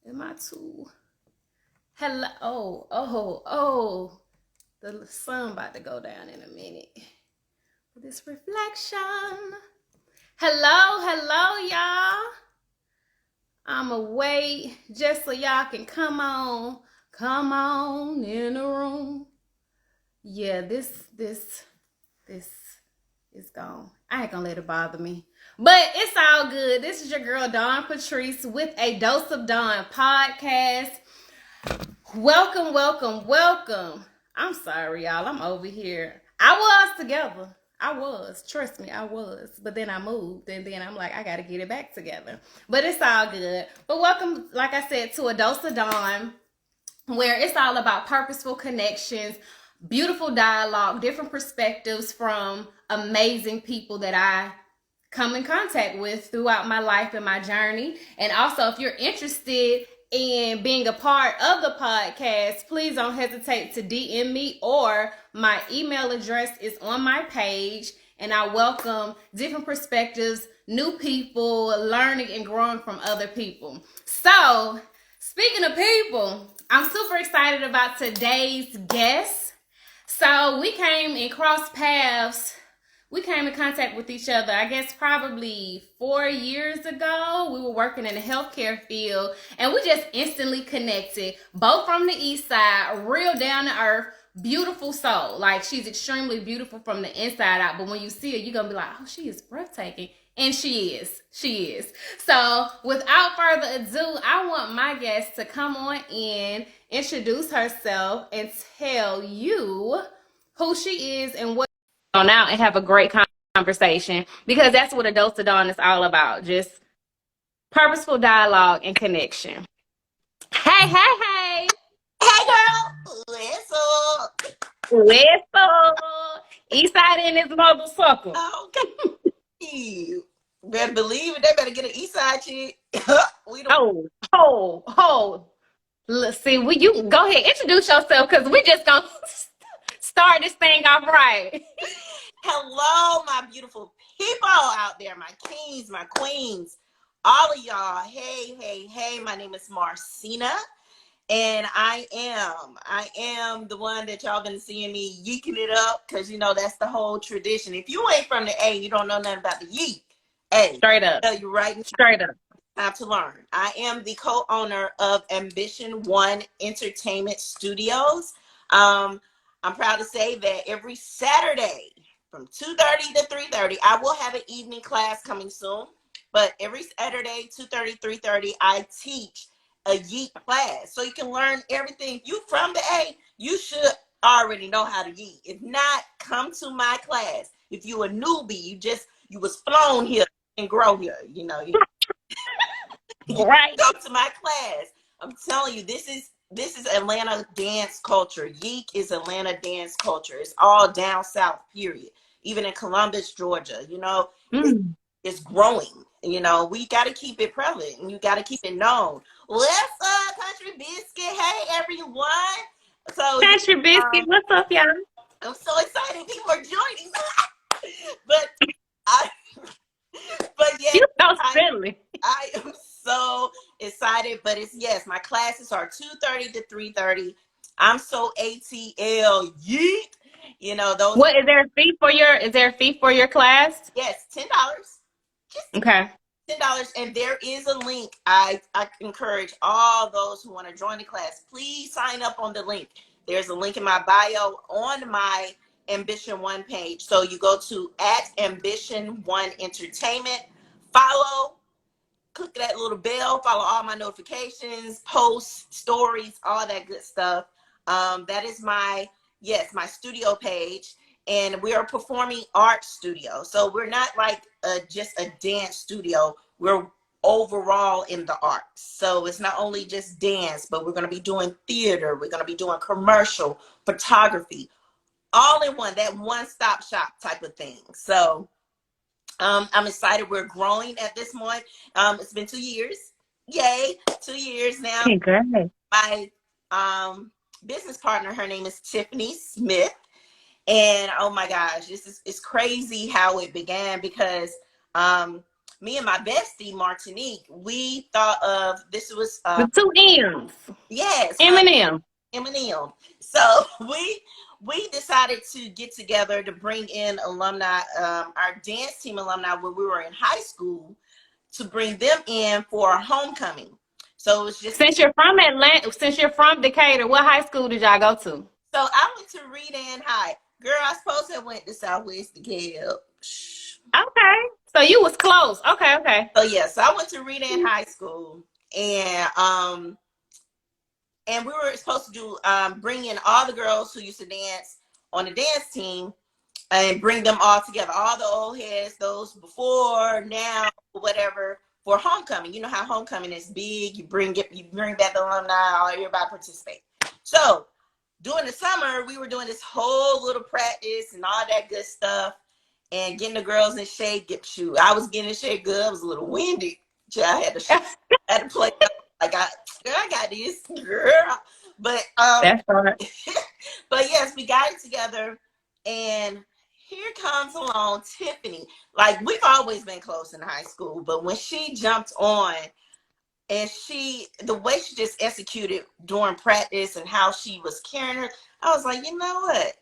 Am I too? Hello. Oh. The sun about to go down in a minute. This reflection. Hello, y'all. I'ma wait just so y'all can come on in the room. Yeah, this is gone. I ain't gonna let it bother me. But it's all good. This is your girl Dawn Patrice with a Dose of Dawn podcast. Welcome. I'm sorry, y'all. I'm over here. I was together. I was. Trust me, I was. But then I moved, and then I'm like, I got to get it back together. But it's all good. But welcome, like I said, to a Dose of Dawn, where it's all about purposeful connections, beautiful dialogue, different perspectives from amazing people that I come in contact with throughout my life and my journey. And also, if you're interested in being a part of the podcast, please don't hesitate to DM me, or my email address is on my page, and I welcome different perspectives, new people, learning and growing from other people. So, speaking of people, I'm super excited about today's guest. So we came and crossed paths. We came in contact with each other, I guess probably 4 years ago. We were working in the healthcare field, and we just instantly connected. Both from the east side, real down to earth, beautiful soul. Like, she's extremely beautiful from the inside out, but when you see her, you're going to be like, oh, she is breathtaking. And she is. So without further ado, I want my guest to come on in, introduce herself, and tell you who she is and what on out, and have a great conversation, because that's what a Dose of Dawn is all about. Just purposeful dialogue and connection. Hey. Hey girl, what's up? Whistle. Eastside in this motherfucker. Okay. You better believe it. They better get an east side chick. We don't. Oh. Let's see. Will you go ahead, introduce yourself, because we just gonna start this thing off right. Hello, my beautiful people out there, my kings, my queens, all of y'all. Hey. My name is Marcina, and I am the one that y'all been seeing me yeeking it up, because you know that's the whole tradition. If you ain't from the A, you don't know nothing about the yeek. Hey, Straight up. tell you right now. Straight up. Time to learn. I am the co-owner of Ambition One Entertainment Studios. I'm proud to say that every Saturday from 2:30 to 3:30, I will have an evening class coming soon. But every Saturday, 2:30, 3:30, I teach a yeet class. So you can learn everything. If you from the A, you should already know how to yeet. If not, come to my class. If you a newbie, you was flown here and grow here, you know. Right. Go to my class. I'm telling you, this is Atlanta dance culture. Yeek is Atlanta dance culture. It's all down south, period. Even in Columbus, Georgia, you know, it's growing. You know, we got to keep it prevalent, and you got to keep it known. What's up, Country Biscuit? Hey, everyone. So, Country Biscuit, what's up, y'all? I'm so excited. People are joining. but yeah, You so friendly. I am so excited. But yes, my classes are 2:30 to 3:30. I'm so ATL yeet. You know, those. What is there a fee for your class? Yes, $10. Just Okay. $10. And there is a link. I encourage all those who want to join the class, please sign up on the link. There's a link in my bio on my Ambition One page. So you go to @Ambition One Entertainment, follow, click that little bell, follow all my notifications, posts, stories, all that good stuff. That is my studio page. And we are performing art studio. So we're not like just a dance studio. We're overall in the arts. So it's not only just dance, but we're going to be doing theater. We're going to be doing commercial, photography, all in one, that one-stop shop type of thing. So I'm excited. We're growing at this point. It's been 2 years. Yay, 2 years now. Okay, My business partner, her name is Tiffany Smith. And oh my gosh, it's crazy how it began, because me and my bestie Martinique, we thought of this was The two M's. yes, Eminem. Eminem. So we decided to get together to bring in alumni, our dance team alumni when we were in high school, to bring them in for homecoming. So it was just Since you're from Atlanta, since you're from Decatur, what high school did y'all go to? so I went to Redan High. Girl, I suppose I went to Southwest Decatur. Okay. So you was close. Okay, okay. So yes, I went to Redan High School, and we were supposed to do bring in all the girls who used to dance on the dance team and bring them all together, all the old heads, those before, now, whatever, for homecoming. You know how homecoming is big. You bring back the alumni, everybody participate. So during the summer, we were doing this whole little practice and all that good stuff, and getting the girls in shape. I was getting in shape good. I was a little windy. I had to play. I got this, girl. But That's right. but yes, we got it together, and here comes along Tiffany. Like, we've always been close in high school, but when she jumped on, and the way she just executed during practice and how she was carrying her, I was like, you know what?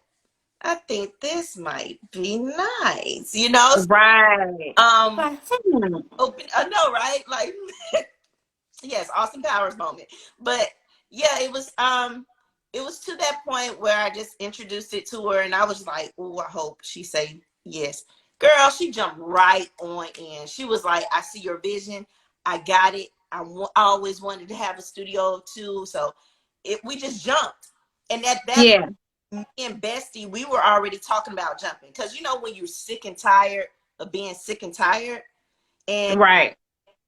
I think this might be nice, you know? Right. Open, I know, right? Like, yes, Austin Powers moment. But yeah, it was to that point where I just introduced it to her, and I was like, oh, I hope she say yes. Girl, she jumped right on in. She was like, I see your vision. I got it. I always wanted to have a studio too. So we just jumped. And at that yeah. me and Bestie, we were already talking about jumping. Because you know when you're sick and tired of being sick and tired? And right.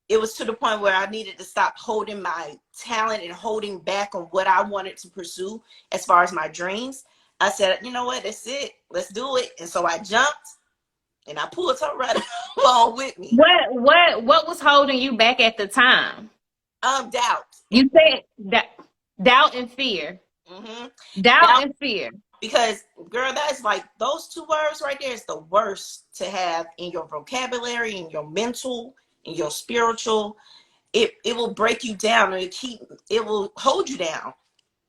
It was to the point where I needed to stop holding my talent and holding back on what I wanted to pursue as far as my dreams. I said, you know what, that's it. Let's do it. And so I jumped, and I pulled her right along with me. What was holding you back at the time? Doubt. You said doubt and fear. Mm-hmm. Doubt and fear. Because, girl, that's like, those two words right there is the worst to have in your vocabulary, in your mental, in your spiritual. It will break you down, and it will hold you down.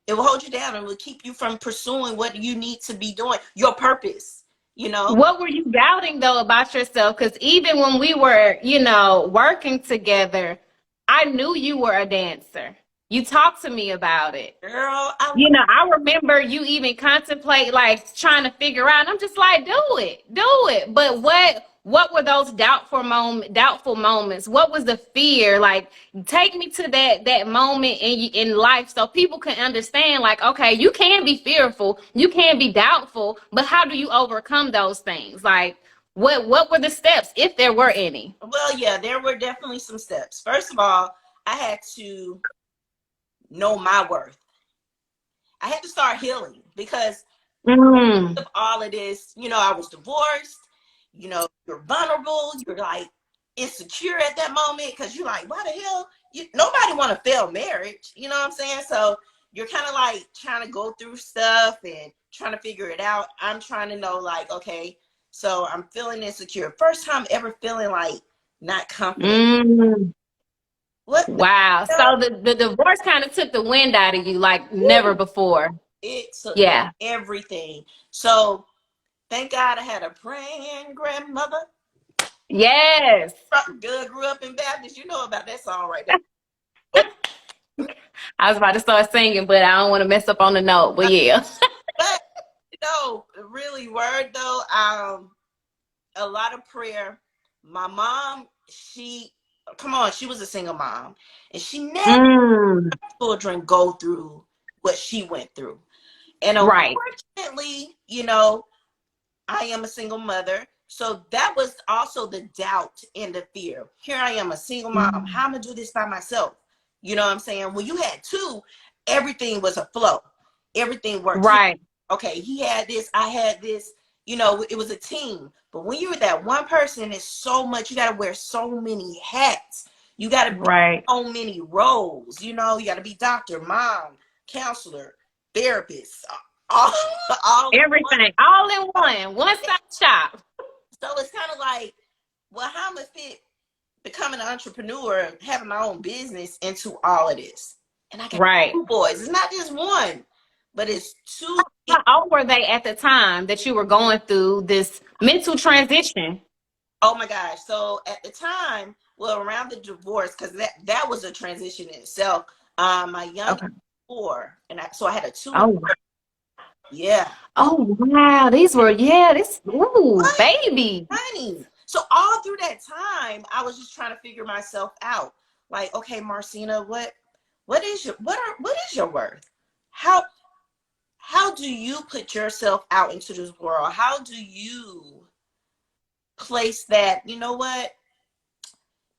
It will hold you down, and will keep you from pursuing what you need to be doing, your purpose, you know? What were you doubting though about yourself? Because even when we were, working together, I knew you were a dancer. You talked to me about it. Girl, I remember you even contemplate like trying to figure out. And I'm just like, do it. But what were those doubtful moments? What was the fear? Like, take me to that moment in life so people can understand. Like, okay, you can be fearful, you can be doubtful, but how do you overcome those things? Like, what were the steps, if there were any? Well, yeah, there were definitely some steps. First of all, I had to know my worth. I had to start healing because of all of this, I was divorced, you're vulnerable, you're like insecure at that moment because you're like, why the hell? Nobody want to fail marriage, you know what I'm saying? So you're kind of like trying to go through stuff and trying to figure it out. I'm trying to know, like, okay, so I'm feeling insecure. First time ever feeling like not confident. What? Wow. So the divorce kind of took the wind out of you like never before. It took Yeah. everything. So thank God I had a praying grandmother. Yes. Good, grew up in Baptist. You know about that song right there. I was about to start singing, but I don't want to mess up on the note. But yeah. But really, word though, a lot of prayer. My mom, she was a single mom, and she never let children go through what she went through. And unfortunately, I am a single mother. So that was also the doubt and the fear. Here I am, a single mom. How am I gonna do this by myself? You know what I'm saying? When you had two, everything was a flow. Everything worked. Right. Okay, he had this, I had this. It was a team. But when you're that one person, it's so much. You got to wear so many hats. You got to be so many roles. You got to be doctor, mom, counselor, therapist, all everything, all in one stop shop. So it's kind of like, well, how am I fit becoming an entrepreneur, having my own business into all of this. And I got Right. 2 boys. It's not just one, but it's 2. How old were they at the time that you were going through this mental transition? Oh my gosh. So at the time, well, around the divorce, because that was a transition in itself. My youngest Okay. 4, and so I had a 2. Oh, Yeah. oh wow. These were, yeah, this, ooh, What? baby. Honey. So all through that time, I was just trying to figure myself out. Like, okay, Marcina, what is your worth? How do you put yourself out into this world? How do you place that, you know what,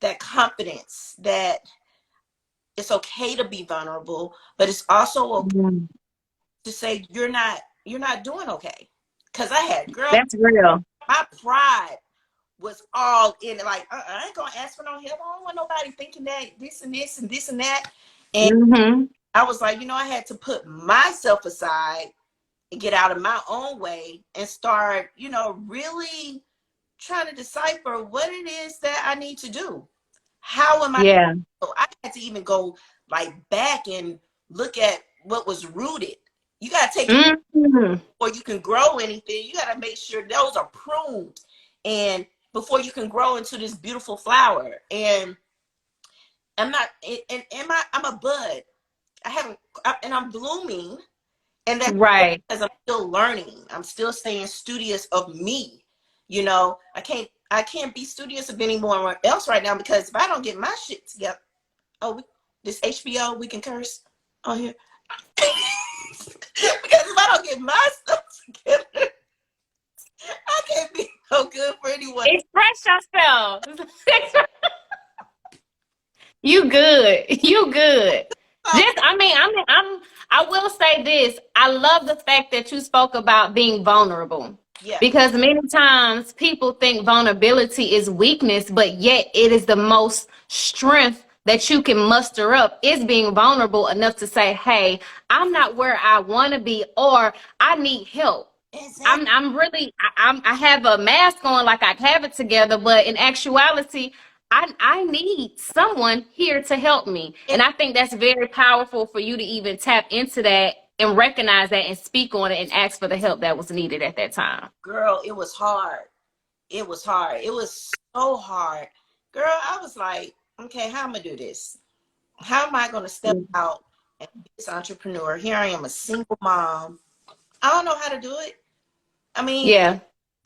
that confidence that it's okay to be vulnerable, but it's also okay Mm, to say you're not doing okay. Because I had, girl, that's real. my pride was all in it. Like, I ain't gonna ask for no help. I don't want nobody thinking that this and this and this and that. And Mm-hmm. I was like, I had to put myself aside and get out of my own way and start, really trying to decipher what it is that I need to do. How am I? Yeah. So I had to even go like back and look at what was rooted. You got to take it Mm-hmm. before you can grow anything. You got to make sure those are pruned, and before you can grow into this beautiful flower. And I'm not, I'm a bud. And I'm blooming. And that's Right. because I'm still learning. I'm still staying studious of me. I can't be studious of anyone else right now, because if I don't get my shit together, this HBO, we can curse on here. Because if I don't get my stuff together, I can't be no good for anyone. Express yourself. You good. You good. I will say this. I love the fact that you spoke about being vulnerable, Yeah. because many times people think vulnerability is weakness, but yet it is the most strength that you can muster up, is being vulnerable enough to say, hey, I'm not where I want to be, or I need help. Exactly. I have a mask on like I have it together, but in actuality, I need someone here to help me. And I think that's very powerful for you to even tap into that and recognize that and speak on it and ask for the help that was needed at that time. Girl, it was hard. It was hard. It was so hard. Girl, I was like, okay, how am I gonna do this? How am I gonna step out and be this entrepreneur? Here I am, a single mom. I don't know how to do it. I mean, Yeah.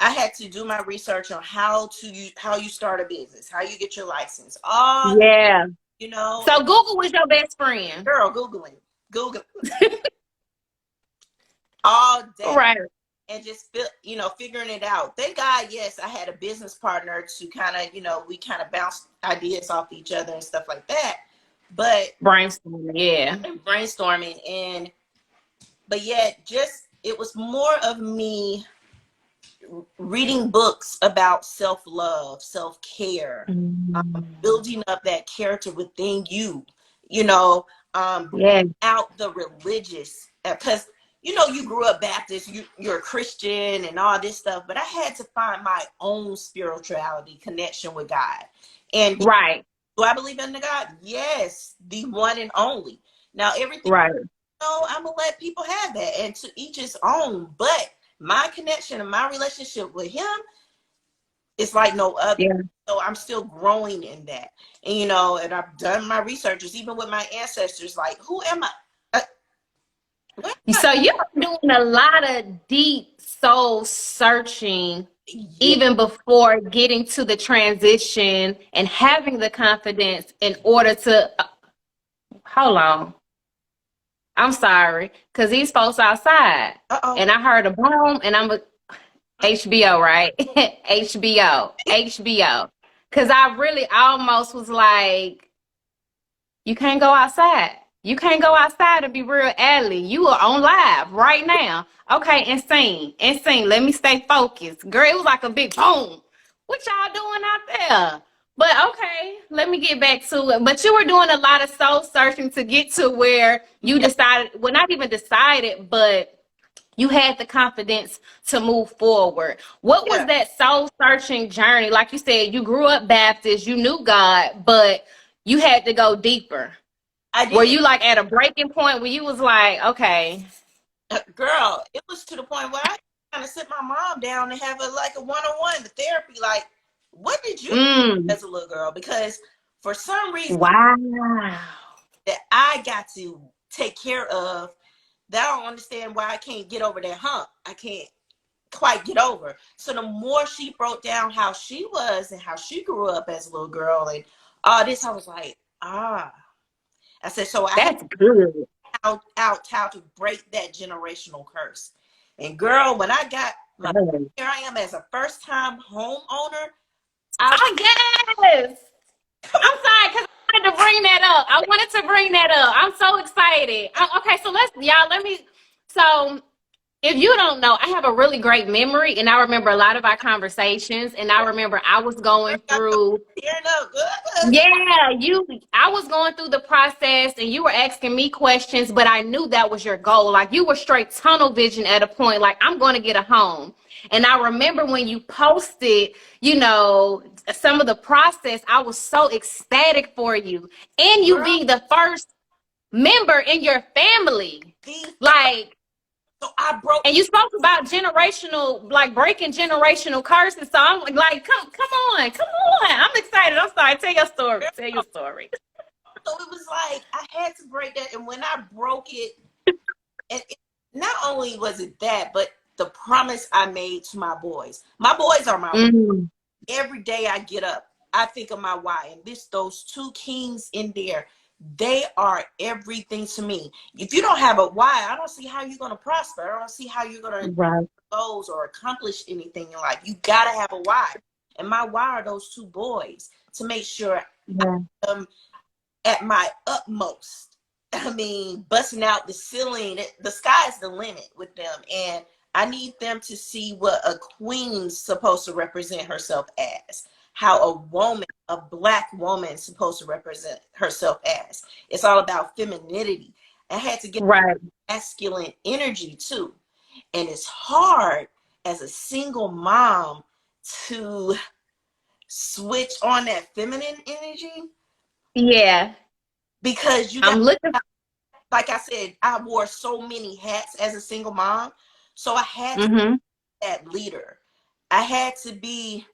I had to do my research on how you start a business, how you get your license, all Yeah. So and Google was your best friend. girl, Google all day, Right. and just figuring it out. Thank God, yes, I had a business partner to kind of, we kind of bounced ideas off each other and stuff like that. But Brainstorming, yeah. brainstorming, but yet just it was more of me reading books about self-love, self-care, building up that character within you, Yeah. out the religious, because you grew up Baptist, you're a Christian and all this stuff, but I had to find my own spirituality connection with God. And Right. do I believe in the God? Yes, the one and only. Now everything, Right. I'm gonna let people have that, and to each his own. But my connection and my relationship with him is like no other. Yeah. So I'm still growing in that. And and I've done my researches, even with my ancestors, like, who am I? So you're doing a lot of deep soul searching, Yeah. even before getting to the transition and having the confidence in order to hold on. I'm sorry, because these folks outside. Uh-oh. And I heard a boom, and I'm a HBO, right? HBO. Because I really almost was like, you can't go outside. You can't go outside and be real Adley. You are on live right now. Okay, insane. Let me stay focused. Girl, it was like a big boom. What y'all doing out there? But okay, let me get back to it. But you were doing a lot of soul searching to get to where you decided, well, not even decided, but you had the confidence to move forward. What was Yeah, that soul searching journey? Like you said, you grew up Baptist, you knew God, but you had to go deeper. I Were did. you like at a breaking point where you was like, okay, Girl, it was to the point where I kind of sit my mom down and have a like a one-on-one therapy. Like, what did you do mm, as a little girl? Because for some reason wow. that I got to take care of, that I don't understand why I can't get over that hump. I can't quite get over. So the more she broke down how she was and how she grew up as a little girl and all this, I was like, ah. I said, so I had That's good. out how to break that generational curse. And girl, when I got my, here I am as a first time homeowner. I Oh, yes. I'm sorry, because I wanted to bring that up. I wanted to bring that up. I'm so excited. Okay, so let me, so if you don't know, I have a really great memory, and I remember a lot of our conversations, and I remember I was going got through tearing up good. yeah, I was going through the process and you were asking me questions, but I knew that was your goal. Like you were straight tunnel vision at a point, like I'm going to get a home. And I remember when you posted, some of the process, I was so ecstatic for you and you Girl, being the first member in your family. the Like, so I broke. and you spoke about generational, like breaking generational curses. So I'm like, come on. I'm excited. I'm sorry. Tell your story. Tell your story. So it was like I had to break that, and when I broke it, and not only was it that, but the promise I made to my boys. My boys are my why. Mm, Every day I get up, I think of my why, and those two kings in there, they are everything to me. If you don't have a why, I don't see how you're going to prosper. I don't see how you're going to right. goals or accomplish anything in life. You got to have a why, and my why are those two boys to make sure Yeah. I'm at my utmost. I mean, busting out the ceiling. The sky's the limit with them. And I need them to see what a queen's supposed to represent herself as. How a woman, a black woman, is supposed to represent herself as. It's all about femininity. I had to get Right. masculine energy too. And it's hard as a single mom to switch on that feminine energy Yeah. because you got, I'm looking. like I said, I wore so many hats as a single mom. So I had to be Mm-hmm. that leader. I had to be,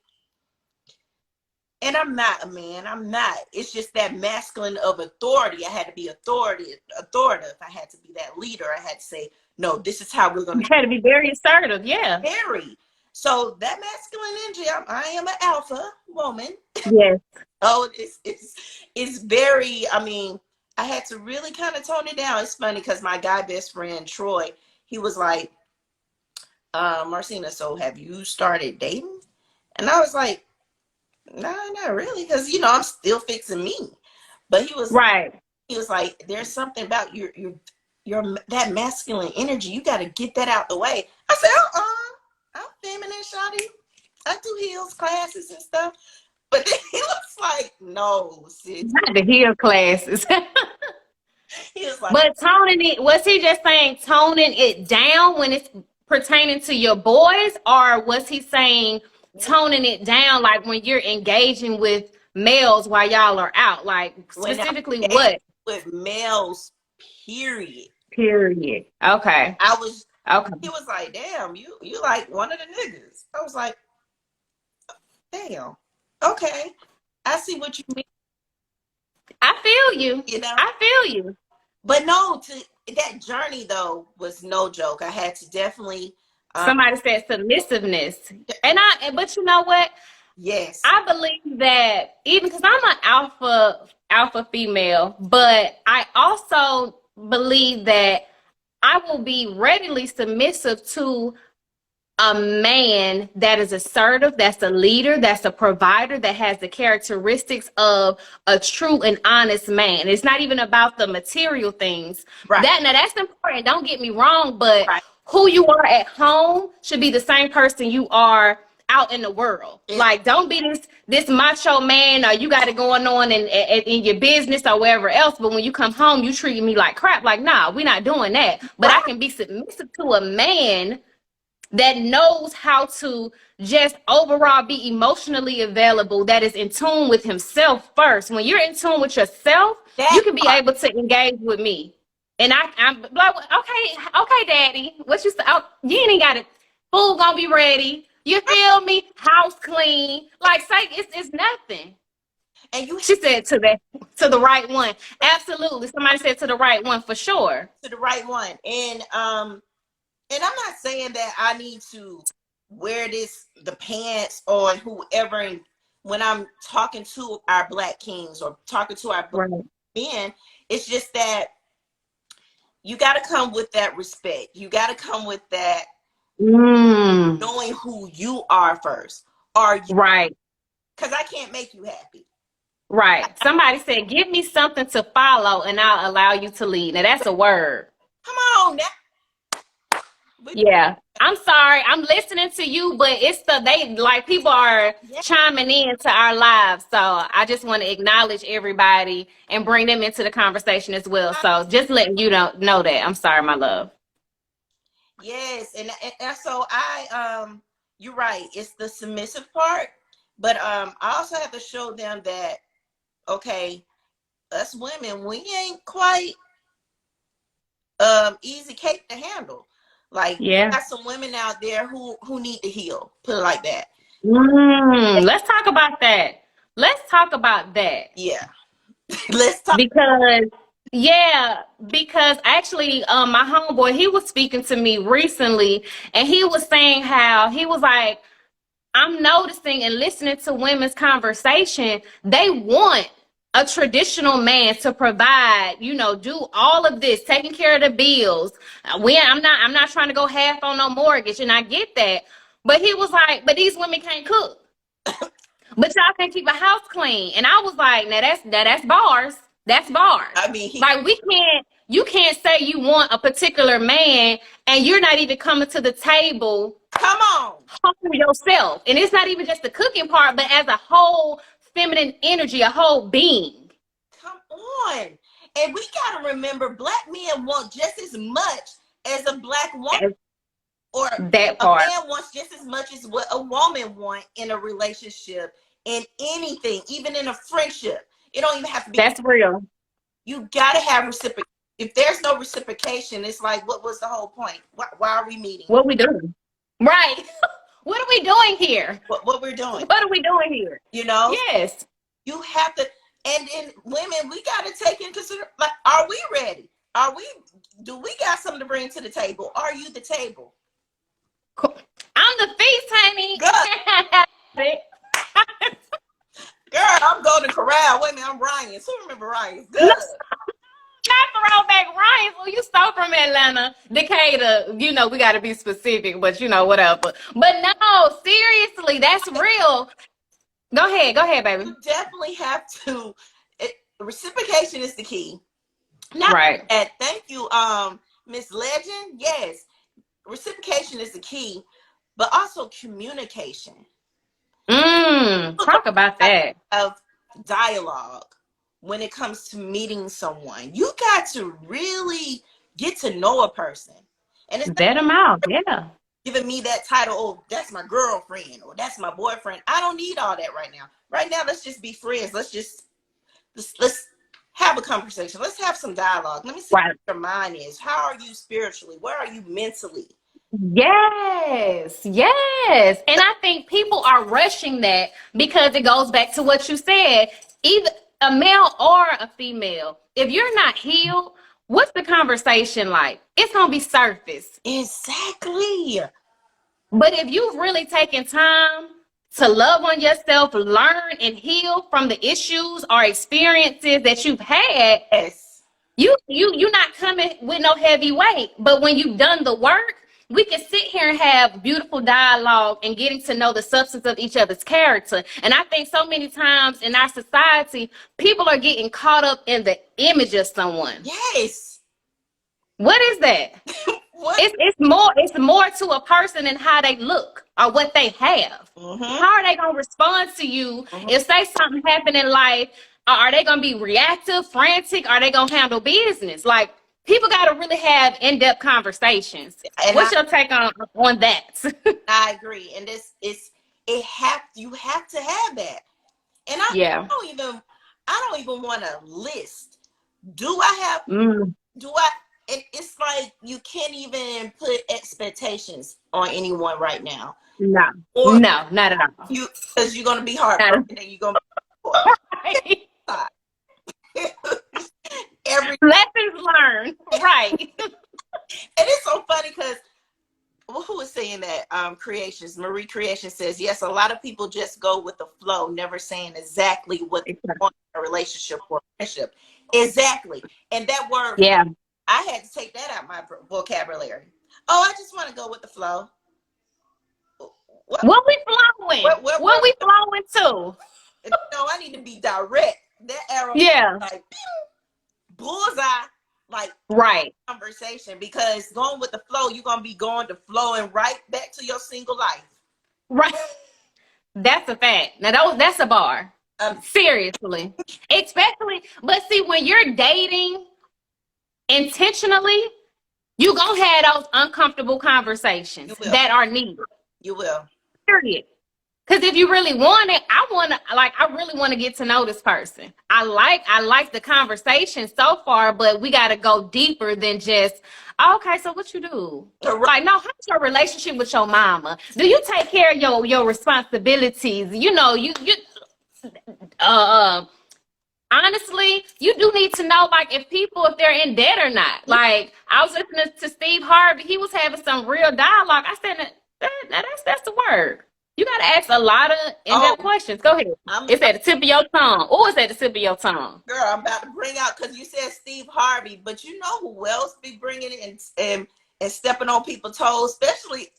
and I'm not a man. I'm not. It's just that masculine of authority. I had to be authoritative. I had to be that leader. I had to say, no, this is how we're going You to had to be very assertive. Yeah. carry. So that masculine energy, I am an alpha woman. Yes. Oh, it's very, I mean, I had to really kind of tone it down. It's funny because my guy best friend, Troy, he was like, Marcina, so have you started dating? And I was like, nah, not really, because I'm still fixing me. But Right. he was like, there's something about your that masculine energy. You got to get that out the way. I said, I'm feminine, shawty. I do heels classes and stuff. But then he looks like, no, sis. Not the heel classes. He was like, But toning it, was he just saying toning it down when it's pertaining to your boys? Or was he saying toning it down like when you're engaging with males while y'all are out? Like when I'm specifically dating what? with males, period. Period. Okay. I was, Okay. he was like, damn, you like one of the niggas. I was like, damn, okay. I see what you mean, I feel you. you know? I feel you. But no, that journey though was no joke. I had to definitely, um, Somebody said submissiveness. But you know what? yes, I believe that even because I'm an alpha female, but I also believe that I will be readily submissive to a man that is assertive, that's a leader, that's a provider, that has the characteristics of a true and honest man. It's not even about the material things. right, That's important. Don't get me wrong, but right, who you are at home should be the same person you are out in the world. Yeah. Like, don't be this macho man, or you got it going on in your business or wherever else. But when you come home, you treat me like crap. Like, nah, we're not doing that. But I can be submissive to a man that knows how to just overall be emotionally available, that is in tune with himself first. When you're in tune with yourself, you can be able to engage with me. And I'm like, okay, daddy, what you say? Oh, you ain't got it. Food gonna be ready. You feel me? House clean. Like, say it's nothing. And you, she said to the right one. Absolutely. Somebody said to the right one for sure. To the right one. And I'm not saying that I need to wear the pants on whoever. And when I'm talking to our Black kings or talking to our Black men, it's just that you got to come with that respect. You got to come with that knowing who you are first. Are you right? Because I can't make you happy. Right. Somebody said, give me something to follow and I'll allow you to lead. Now that's a word. Come on now. Yeah. I'm sorry. I'm listening to you, but it's people are chiming into our lives. So I just want to acknowledge everybody and bring them into the conversation as well. So just letting you know that. I'm sorry, my love. Yes. And so you're right. It's the submissive part. But I also have to show them that, okay, us women, we ain't quite easy cake to handle. Like, got some women out there who need to heal. Put it like that. Let's talk about that. Yeah. Let's talk. Because actually, my homeboy, he was speaking to me recently, and he was saying how he was like, I'm noticing and listening to women's conversation. They want a traditional man to provide, do all of this, taking care of the bills. I'm not trying to go half on no mortgage, and I get that. But he was like, but these women can't cook. But y'all can keep a house clean. And I was like, that's bars. That's bars. I mean, you can't say you want a particular man and you're not even coming to the table. Come on. For yourself. And it's not even just the cooking part, but as a whole feminine energy, a whole being. Come on. And we got to remember, Black men want just as much as a Black woman. Or that part. A man wants just as much as what a woman wants in a relationship, in anything, even in a friendship. It don't even have to be. That's real. You got to have reciprocation. If there's no reciprocation, it's like, what was the whole point? Why are we meeting? What are we doing? Right. What are we doing here? What we're doing? What are we doing here? Yes. You have to, and then women, we got to take into consideration, like, are we ready? Do we got something to bring to the table? Are you the table? I'm the feast, honey. Girl, I'm Golden Corral. Wait a minute, I'm Ryan's. Who remember Ryan's? Good. Not throwback Ryan's. Well, you stole from Atlanta. Decatur. We got to be specific, but whatever. But no, seriously, that's real. Go ahead, baby. You definitely have to. Reciprocation is the key. Right. And thank you, Miss Legend. Yes. Reciprocation is the key, but also communication. Talk about that. Of dialogue when it comes to meeting someone. You got to really get to know a person. And it's vet them out, yeah. Giving me that title, oh, that's my girlfriend or that's my boyfriend. I don't need all that right now. Right now, let's just be friends. Let's have a conversation. Let's have some dialogue. Let me see what your mind is. How are you spiritually? Where are you mentally? Yes. And I think people are rushing that because it goes back to what you said. Either a male or a female, if you're not healed, what's the conversation like? It's going to be surface. Exactly. But if you've really taken time to love on yourself, learn and heal from the issues or experiences that you've had, yes. You're not coming with no heavy weight. But when you've done the work, we can sit here and have beautiful dialogue and getting to know the substance of each other's character. And I think so many times in our society, people are getting caught up in the image of someone. Yes. What is that? What? It's more to a person than how they look or what they have. Mm-hmm. How are they gonna respond to you Mm-hmm. if say something happened in life? Are they gonna be reactive, frantic? Are they gonna handle business? Like people gotta really have in-depth conversations. And What's your take on that? I agree. And this is you have to have that. And Yeah. I don't even want to list. Do I have Mm, do I it's like you can't even put expectations on anyone right now. no, Or no, not at all. you because you're gonna be Not heartbroken and you're gonna right. every Lessons learned. Right. and it's so funny because who was saying that? Creations. Marie Creation says, yes, a lot of people just go with the flow, never saying exactly what they want in a relationship or friendship. Exactly. And that word, Yeah. I had to take that out of my vocabulary. Oh, I just want to go with the flow. What we flowing? What we flowing to? No, I need to be direct. That arrow, Yeah. like bullseye, like Right. conversation. Because going with the flow, you're gonna be going to flowing right back to your single life. Right. That's a fact. Now that's a bar. Seriously. Especially, but see, when you're dating intentionally, you gonna have those uncomfortable conversations that are needed. You will. Period. Because if you really want it, I really want to get to know this person. I like the conversation so far, but we got to go deeper than just, okay, so what you do? Like, no, how's your relationship with your mama? Do you take care of your responsibilities? Honestly, you do need to know, like, if they're in debt or not. Like, I was listening to Steve Harvey. He was having some real dialogue. I said, that's the word. You got to ask a lot of in-depth questions. Go ahead. It's at the tip of your tongue. Oh, it's at the tip of your tongue. Girl, I'm about to bring out, because you said Steve Harvey, but you know who else be bringing it and stepping on people's toes, especially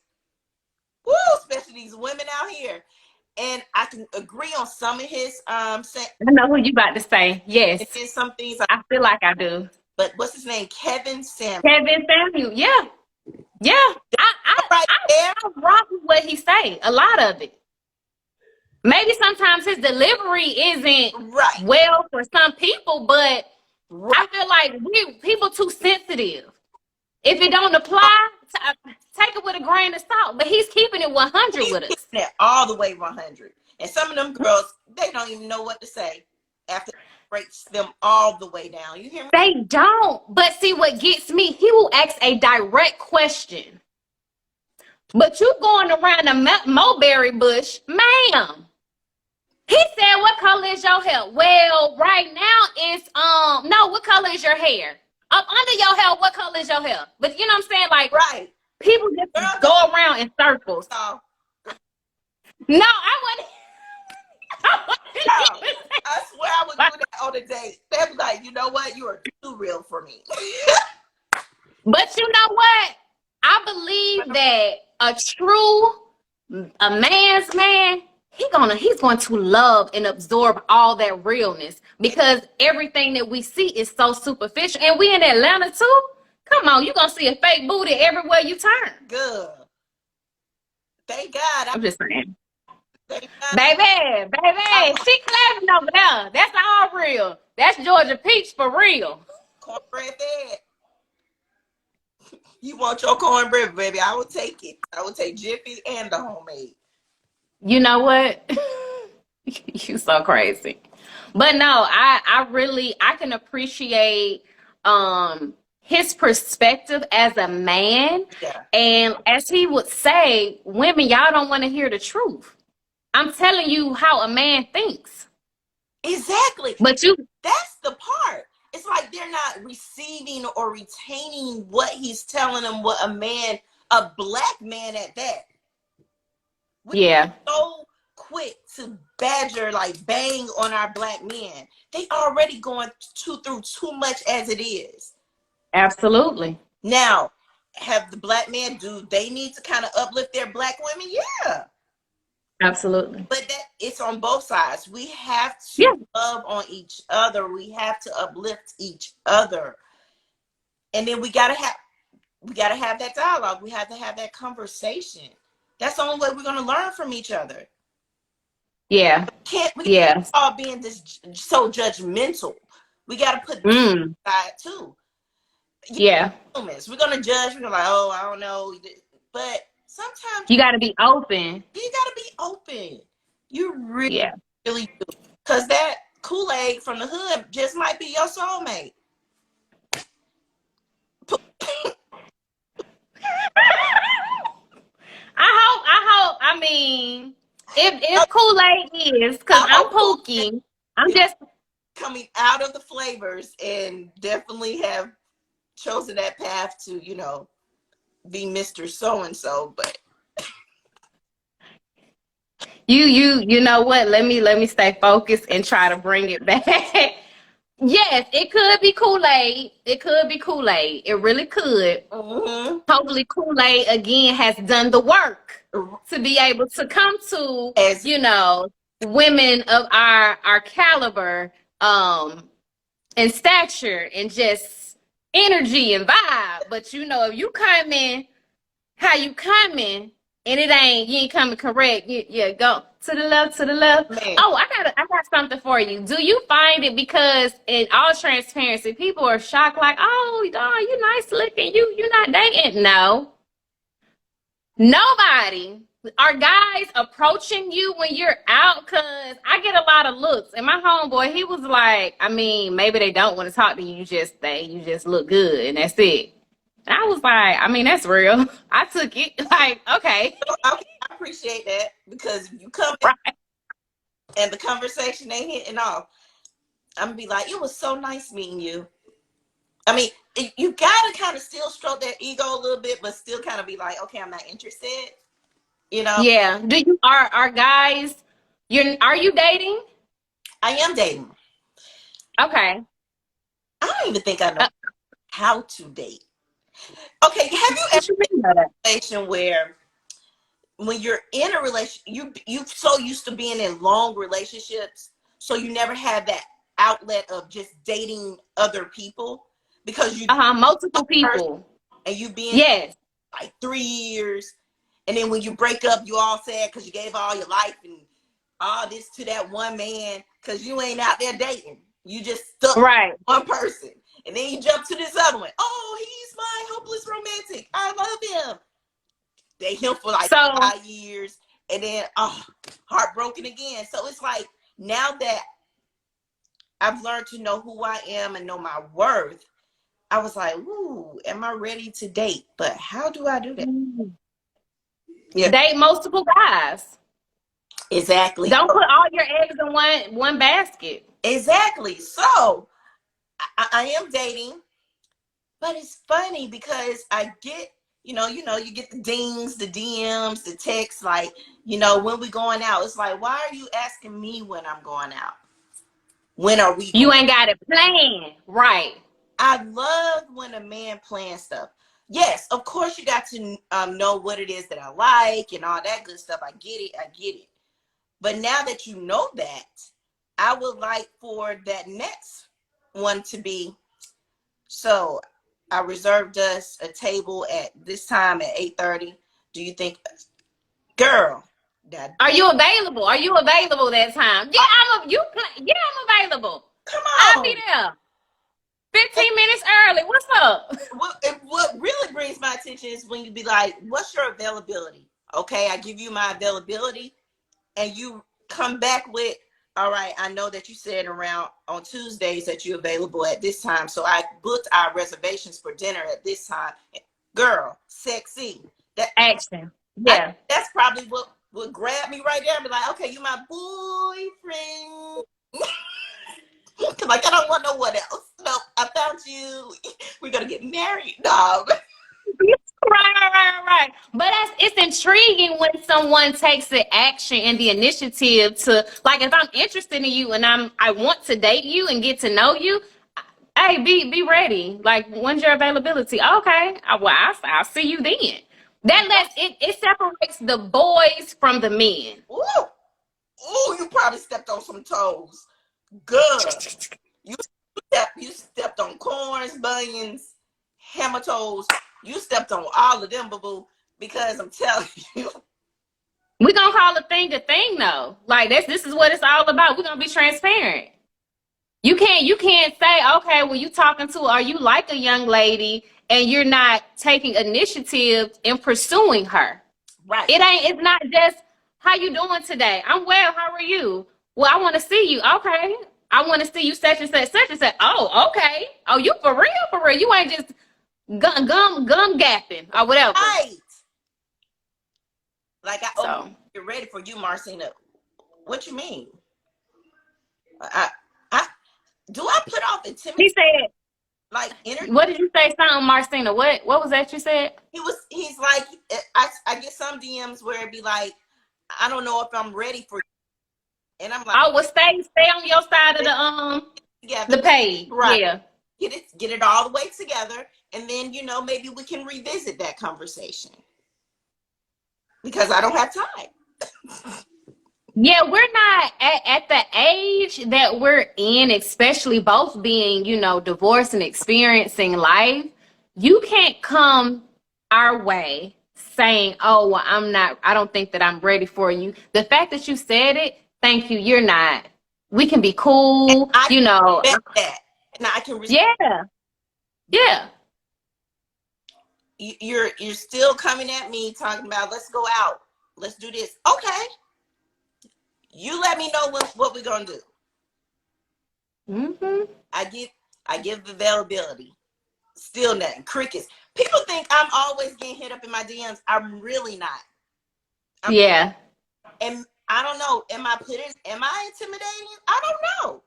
these women out here. And I can agree on some of his I know who you about to say. Yes. And then some things I feel like I do. But what's his name? Kevin Samuel. Yeah. Yeah. I rock with what he say. A lot of it. Maybe sometimes his delivery isn't well for some people, but I feel like people too sensitive. If it don't apply, take it with a grain of salt. But he's keeping it 100 with us. It all the way 100. And some of them girls, they don't even know what to say after it breaks them all the way down. You hear me? They don't. But see, what gets me, he will ask a direct question. But you going around a mulberry bush, ma'am. He said, what color is your hair? Well, right now it's, no, what color is your hair? Up under your hair, what color is your hair? But you know what I'm saying? Like, people just go around in circles. No, I wouldn't. I swear I would do that on a date. They'd be like, you know what? You are too real for me. But you know what? I believe that a man's man, he's going to love and absorb all that realness, because everything that we see is so superficial. And we in Atlanta too. Come on, you're going to see a fake booty everywhere you turn. Good. Thank God. I'm just saying. Baby, she clapping over there. That's all real. That's Georgia Peach for real. Cornbread fed. You want your cornbread, baby? I will take it. I will take Jiffy and the homemade. You know what? You so crazy. But no, I can appreciate his perspective as a man. Yeah. And as he would say, women, y'all don't want to hear the truth. I'm telling you how a man thinks. Exactly. But that's the part. It's like they're not receiving or retaining what he's telling them, what a black man at that. We're so quick to badger, like bang on our black men. They already going through too much as it is. Absolutely. Now, have the black men, do they need to kind of uplift their black women? Yeah. Absolutely. But it's on both sides. We have to love on each other. We have to uplift each other. And then we got to we got to have that dialogue. We have to have that conversation. That's the only way we're going to learn from each other. Yeah. We can't Yeah. all being this so judgmental. We got to put aside too. Yeah. We're going to judge. We're going to like, oh, I don't know. But sometimes you got to be open. you got to be open. You really, Yeah. really do. Because that Kool-Aid from the hood just might be your soulmate. I mean, if Kool-Aid is, because I'm Pookie, I'm just coming out of the flavors and definitely have chosen that path to, you know, be Mr. So-and-so, but you know what? Let me stay focused and try to bring it back. Yes, it could be Kool-Aid. It could be Kool-Aid. It really could. Hopefully Kool-Aid again has done the work to be able to come to, you know, women of our caliber, and stature and just energy and vibe. But you know, if you come in how you coming and you ain't coming correct, yeah, go to the left, Man. Oh, I got something for you. Do you find it, because in all transparency, people are shocked, like, oh, you nice looking, you not dating? No, nobody. Are guys approaching you when you're out? Because I get a lot of looks, and my homeboy, he was like, I mean, maybe they don't want to talk to you, you just look good and that's it. And I was like, I mean, that's real. I took it like, okay. I appreciate that, because if you come and the conversation ain't hitting off, I'm gonna be like, it was so nice meeting you. I mean, you gotta kind of still stroke that ego a little bit, but still kind of be like, okay, I'm not interested. You know? Yeah. Are guys? Are you dating? I am dating. Okay. I don't even think I know how to date. Okay, have you ever been in a relation where, when you're in a relationship, you so used to being in long relationships, so you never had that outlet of just dating other people, because you multiple people, and you being like 3 years, and then when you break up, you all sad because you gave all your life and all this to that one man, because you ain't out there dating. You just stuck with one person, and then you jump to this other one. Oh, he's my hopeless romantic. I love him. Date him for like 5 years, and then heartbroken again. So it's like, now that I've learned to know who I am and know my worth, I was like, ooh, am I ready to date? But how do I do that? Yeah. Date multiple guys. Exactly. Don't put all your eggs in one basket. Exactly. So I am dating, but it's funny because I get, you get the dings, the DMs, the texts, like, when we going out. It's like, why are you asking me when I'm going out? When are we? You ain't got it planned, right? I love when a man plans stuff. Yes, of course you got to know what it is that I like and all that good stuff. I get it. But now that you know that, I would like for that next one to be, so I reserved us a table at this time at 8:30. Do you think, girl? Are you available? Are you available that time? Yeah, I'm available. Come on. I'll be there. 15 minutes early. What's up? What really brings my attention is when you be like, what's your availability? Okay, I give you my availability, and you come back with, all right, I know that you said around on Tuesdays that you're available at this time, so I booked our reservations for dinner at this time. Girl, sexy. That action. Yeah. That's probably what would grab me right there and be like, okay, you my boyfriend. Like, I don't want no one else. No, I found you. We're gonna get married. No. Right. But it's intriguing when someone takes the action and the initiative to, like, if I'm interested in you and I want to date you and get to know you, hey, be ready. Like, when's your availability? Okay, I'll see you then. That lets it separates the boys from the men. Ooh, you probably stepped on some toes. Good. You stepped on corns, bunions, hammer toes, You stepped on all of them, boo boo, because I'm telling you. We're gonna call a thing though. Like this is what it's all about. We're gonna be transparent. You can't say, okay, well, you talking to, are you like a young lady and you're not taking initiative in pursuing her. Right. It's not just, how you doing today? I'm well, how are you? Well, I want to see you. Okay. I want to see you such and such, such and such. Oh, okay. Oh, you for real, for real. You ain't just gum gapping or whatever. Right. Like So get ready for you, Marcina. What you mean? Do I put off he intimidation? said, Like energy? what did you say, something, Marcina? What was that you said? He's like, I get some DMs where it'd be like, I don't know if I'm ready for you. And I'm like, Oh, well, stay on your side of the page. Right. Yeah. Get it all the way together, and then maybe we can revisit that conversation, because I don't have time. Yeah, we're not at the age that we're in, especially both being, divorced and experiencing life. You can't come our way saying, oh, well, I don't think that I'm ready for you. The fact that you said it, thank you, you're not. We can be cool, And I respect that. And I can respect. Yeah. You're still coming at me talking about, let's go out, let's do this. Okay. You let me know what we're gonna do. Mm-hmm. I give availability. Still nothing. Crickets. People think I'm always getting hit up in my DMs. I'm really not. Yeah. And I don't know. Am I intimidating? I don't know.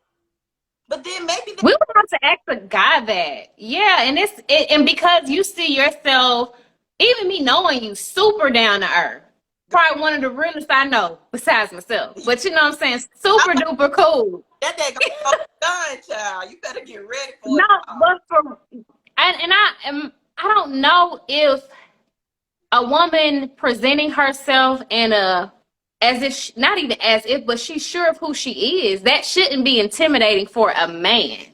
But then maybe we would have to ask a guy that. Yeah, and and because you see yourself, even me knowing you, super down to earth. Probably one of the realest I know, besides myself. But you know what I'm saying? Super duper cool. That day gonna be done, child. You better get ready for it. No, but I don't know if a woman presenting herself as if not even as if, but she's sure of who she is, that shouldn't be intimidating for a man.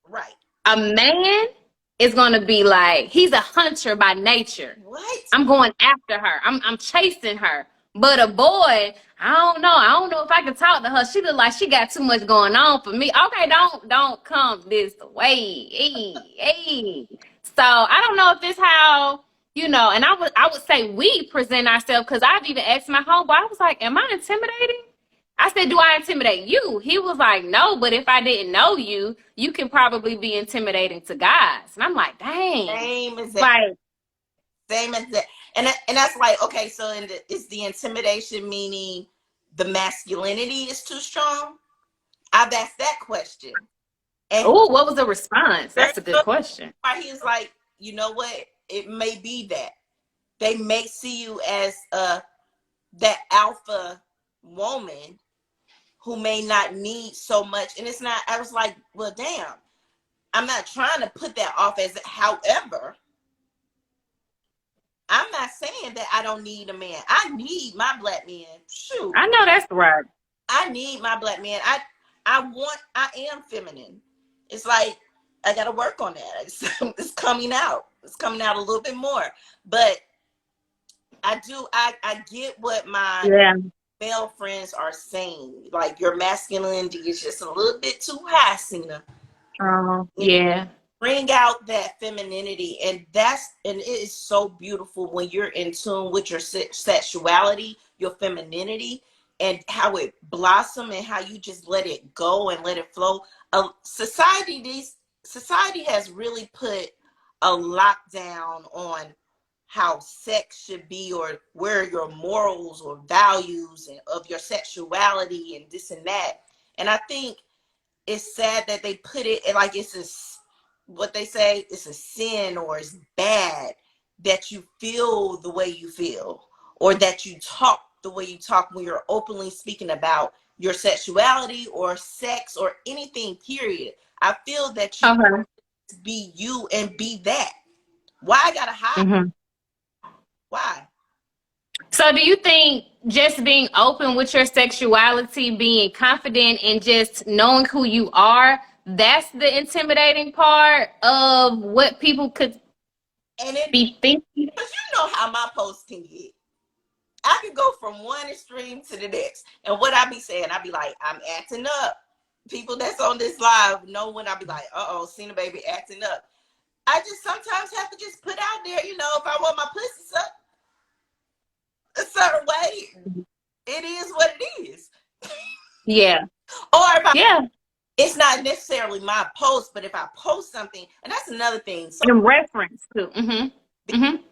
Right. A man is going to be like, he's a hunter by nature. What? I'm going after her. I'm chasing her. But a boy, I don't know. I don't know if I can talk to her. She look like she got too much going on for me. Okay, don't come this way. Hey. So I don't know if this how, and I would say we present ourselves, because I've even asked my homeboy, I was like, am I intimidating? I said, do I intimidate you? He was like, no, but if I didn't know you, you can probably be intimidating to guys. And I'm like, dang. Same as that. Like, same as that. And that's like, okay, so is the intimidation meaning the masculinity is too strong? I've asked that question. Oh, what was the response? That's a good question. He's like, you know what? It may be that they may see you as that alpha woman who may not need so much. And it's not, I was like, well, damn, I'm not trying to put that off as it. However, I'm not saying that I don't need a man. I need my black man. Shoot. I know that's right. I need my black man. I am feminine. It's like, I got to work on that. It's coming out. It's coming out a little bit more. But I get what my male friends are saying. Like, your masculinity is just a little bit too high, Cena. Yeah. Bring out that femininity, and it is so beautiful when you're in tune with your sexuality, your femininity, and how it blossoms and how you just let it go and let it flow. Society has really put a lockdown on how sex should be, or where your morals or values and of your sexuality and this and that. And I think it's sad that they put it like it's what they say, it's a sin or it's bad that you feel the way you feel, or that you talk the way you talk when you're openly speaking about your sexuality or sex or anything, period. I feel that you be you and be that. Why I gotta hide? Mm-hmm. Why? So do you think just being open with your sexuality, being confident, and just knowing who you are, that's the intimidating part of what people could And it, be thinking. because you know how my posts can get. I could go from one extreme to the next. And what I be saying, I be like, I'm acting up. People that's on this live know when I be like, uh-oh, Cena baby acting up. I just sometimes have to just put out there, you know, if I want my pussy sucked a certain way, it is what it is. Yeah. Or if I, Yeah. it's not necessarily my post, but if I post something, and that's another thing. So In reference to.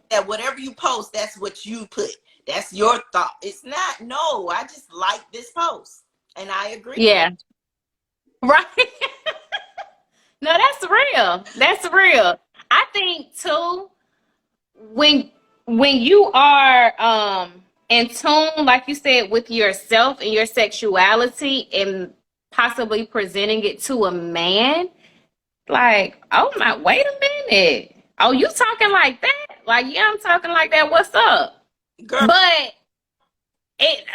that whatever you post, that's what you put. That's your thought. It's not, no, I just like this post. And I agree. Yeah. Right. No, that's real. That's real. I think too, when you are in tune, like you said, with yourself and your sexuality and possibly presenting it to a man, like, oh my, wait a minute. Oh, you talking like that? Like, yeah, I'm talking like that. What's up? Girl, But it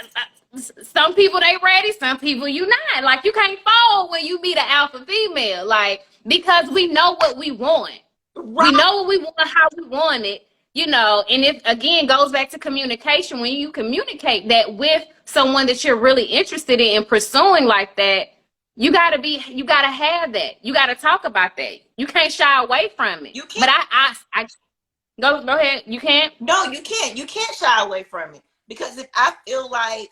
some people they ready, some people you not. Like, you can't fall when you meet an alpha female, like, because we know what we want. We right. know what we want, how we want it, you know. And it again goes back to communication. When you communicate that with someone that you're really interested in and pursuing like that, you gotta have that. You gotta talk about that. You can't shy away from it. You can't. But I go ahead. You can't. No, you can't. You can't shy away from it. Because if I feel like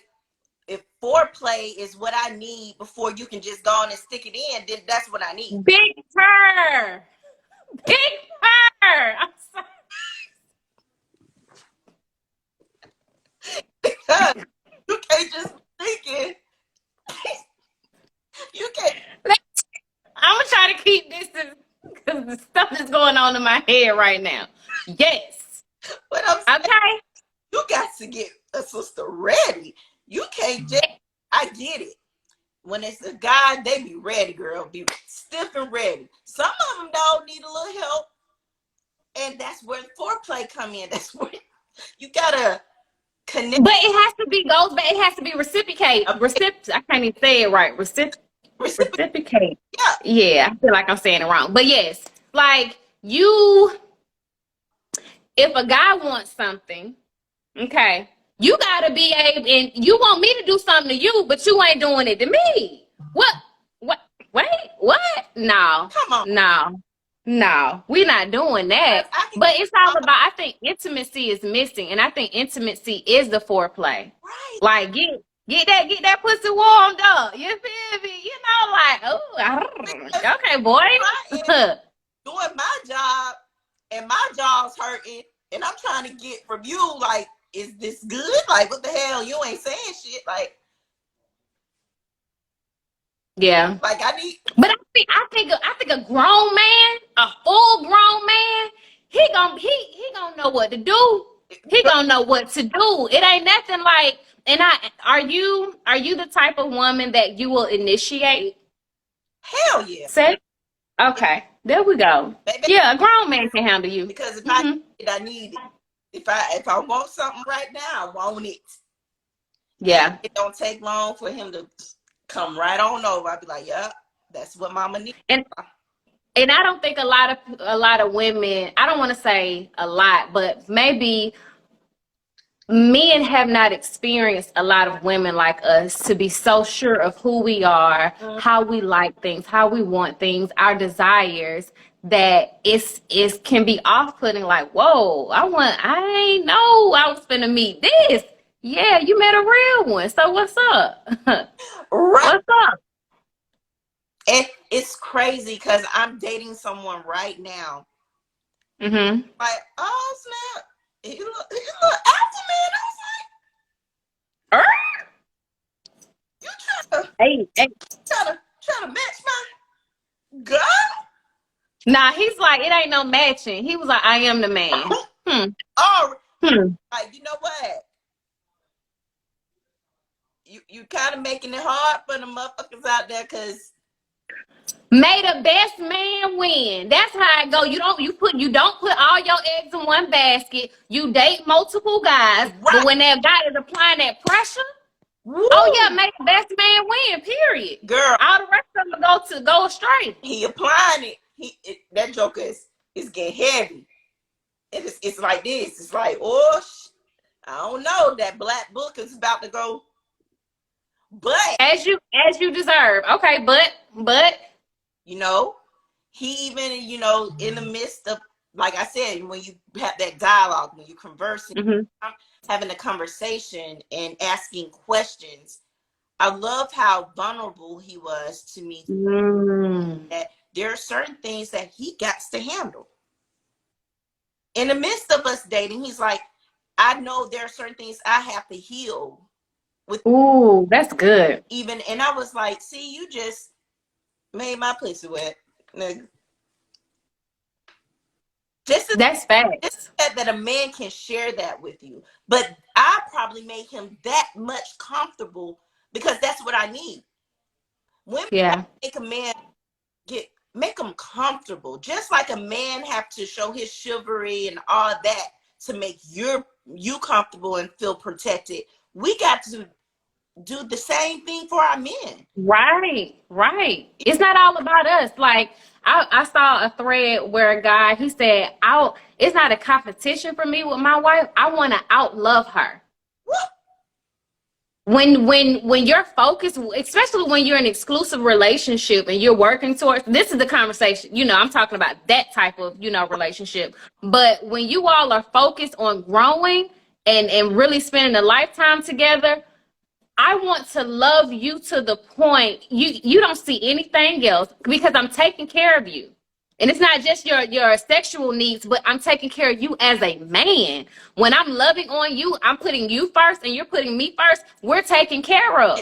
if foreplay is what I need before you can just go on and stick it in, then that's what I need. Big purr. Big purr. I'm sorry. Because you can't just think it. You can't. I'm gonna try to keep this because the stuff is going on in my head right now. Yes. But I'm saying, Okay. you got to get a sister ready. You can't just, I get it. When it's a guy, they be ready, girl. Be stiff and ready. Some of them don't need a little help. And that's where foreplay come in. That's where you gotta connect. But it has to be goes back. It has to be reciprocate. I can't even say it right. Reciprocate. Yeah. Yeah, I feel like I'm saying it wrong. But yes, like you, if a guy wants something, okay, you gotta be able, and you want me to do something to you, but you ain't doing it to me. What? Wait, what? No, Come on. no, we're not doing that. But it's all about, I think intimacy is missing, and I think intimacy is the foreplay. Right. Like get that pussy warmed up. You feel me? You know, like, oh, okay, boy. Doing my job and my job's hurting, and I'm trying to get from you, like, is this good? Like, what the hell? You ain't saying shit. Like, Yeah. Like, I need. But I think a grown man, a full grown man, he gonna know what to do. He gonna know what to do. It ain't nothing like. And are you the type of woman that you will initiate Hell yeah. sex? Okay, there we go. Baby, Yeah, a grown man can handle you. because if I need it, I need it. If I want something right now, I want it. Yeah. It don't take long for him to come right on over. I'll be like, yeah, that's what mama needs. And I don't think a lot of women, I don't want to say a lot, but maybe men have not experienced a lot of women like us to be so sure of who we are, how we like things, how we want things, our desires, that it can be off-putting. Like, whoa, I ain't know I was finna meet this. Yeah, you met a real one. So what's up? Right. What's up? And it's crazy because I'm dating someone right now. Mm-hmm. Like, oh snap, he look after me, and I was like, you trying to match my girl? Nah, he's like, it ain't no matching. He was like, I am the man. Oh, like, you know what? You kind of making it hard for the motherfuckers out there, because may the best man win. That's how it go. You don't put all your eggs in one basket. You date multiple guys, right. But when that guy is applying that pressure, woo, oh yeah, make the best man win. Period. Girl, all the rest of them go astray. He applying it. That joker is getting heavy. It's like this. It's like, oh, I don't know. That black book is about to go, but As you deserve. Okay, but you know, he even, you know, in the midst of, like I said, when you have that dialogue, when you conversing, mhm. having a conversation and asking questions, I love how vulnerable he was to me. Mm. That there are certain things that he got to handle in the midst of us dating. He's like, I know there are certain things I have to heal with, Ooh, that's good. even. And I was like, see, you just made my pussy wet. Just That's facts. that a man can share that with you. But I probably made him that much comfortable because that's what I need. Women have Yeah. to make a man make them comfortable. Just like a man have to show his chivalry and all that to make you comfortable and feel protected. We got to do the same thing for our men. Right, right. It's not all about us. Like I saw a thread where a guy he said, "Out. It's not a competition for me with my wife. I want to outlove her." When you're focused, especially when you're in an exclusive relationship and you're working towards, this is the conversation. I'm talking about that type of relationship. But when you all are focused on growing and really spending a lifetime together, I want to love you to the point you don't see anything else because I'm taking care of you. And it's not just your sexual needs, but I'm taking care of you as a man. When I'm loving on you, I'm putting you first and you're putting me first. We're taken care of.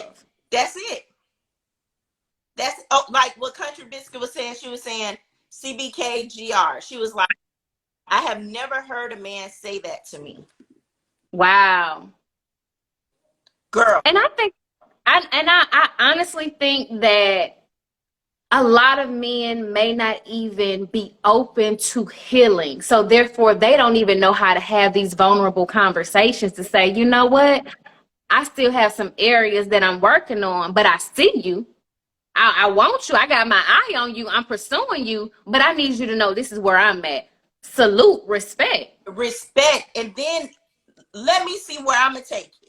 That's it. That's like what Country Biscuit was saying. She was saying CBKGR. She was like, I have never heard a man say that to me. Wow. Girl. And I honestly think that a lot of men may not even be open to healing. So therefore, they don't even know how to have these vulnerable conversations to say, you know what? I still have some areas that I'm working on, but I see you. I want you. I got my eye on you. I'm pursuing you, but I need you to know this is where I'm at. Salute, respect. Respect. And then let me see where I'm going to take you.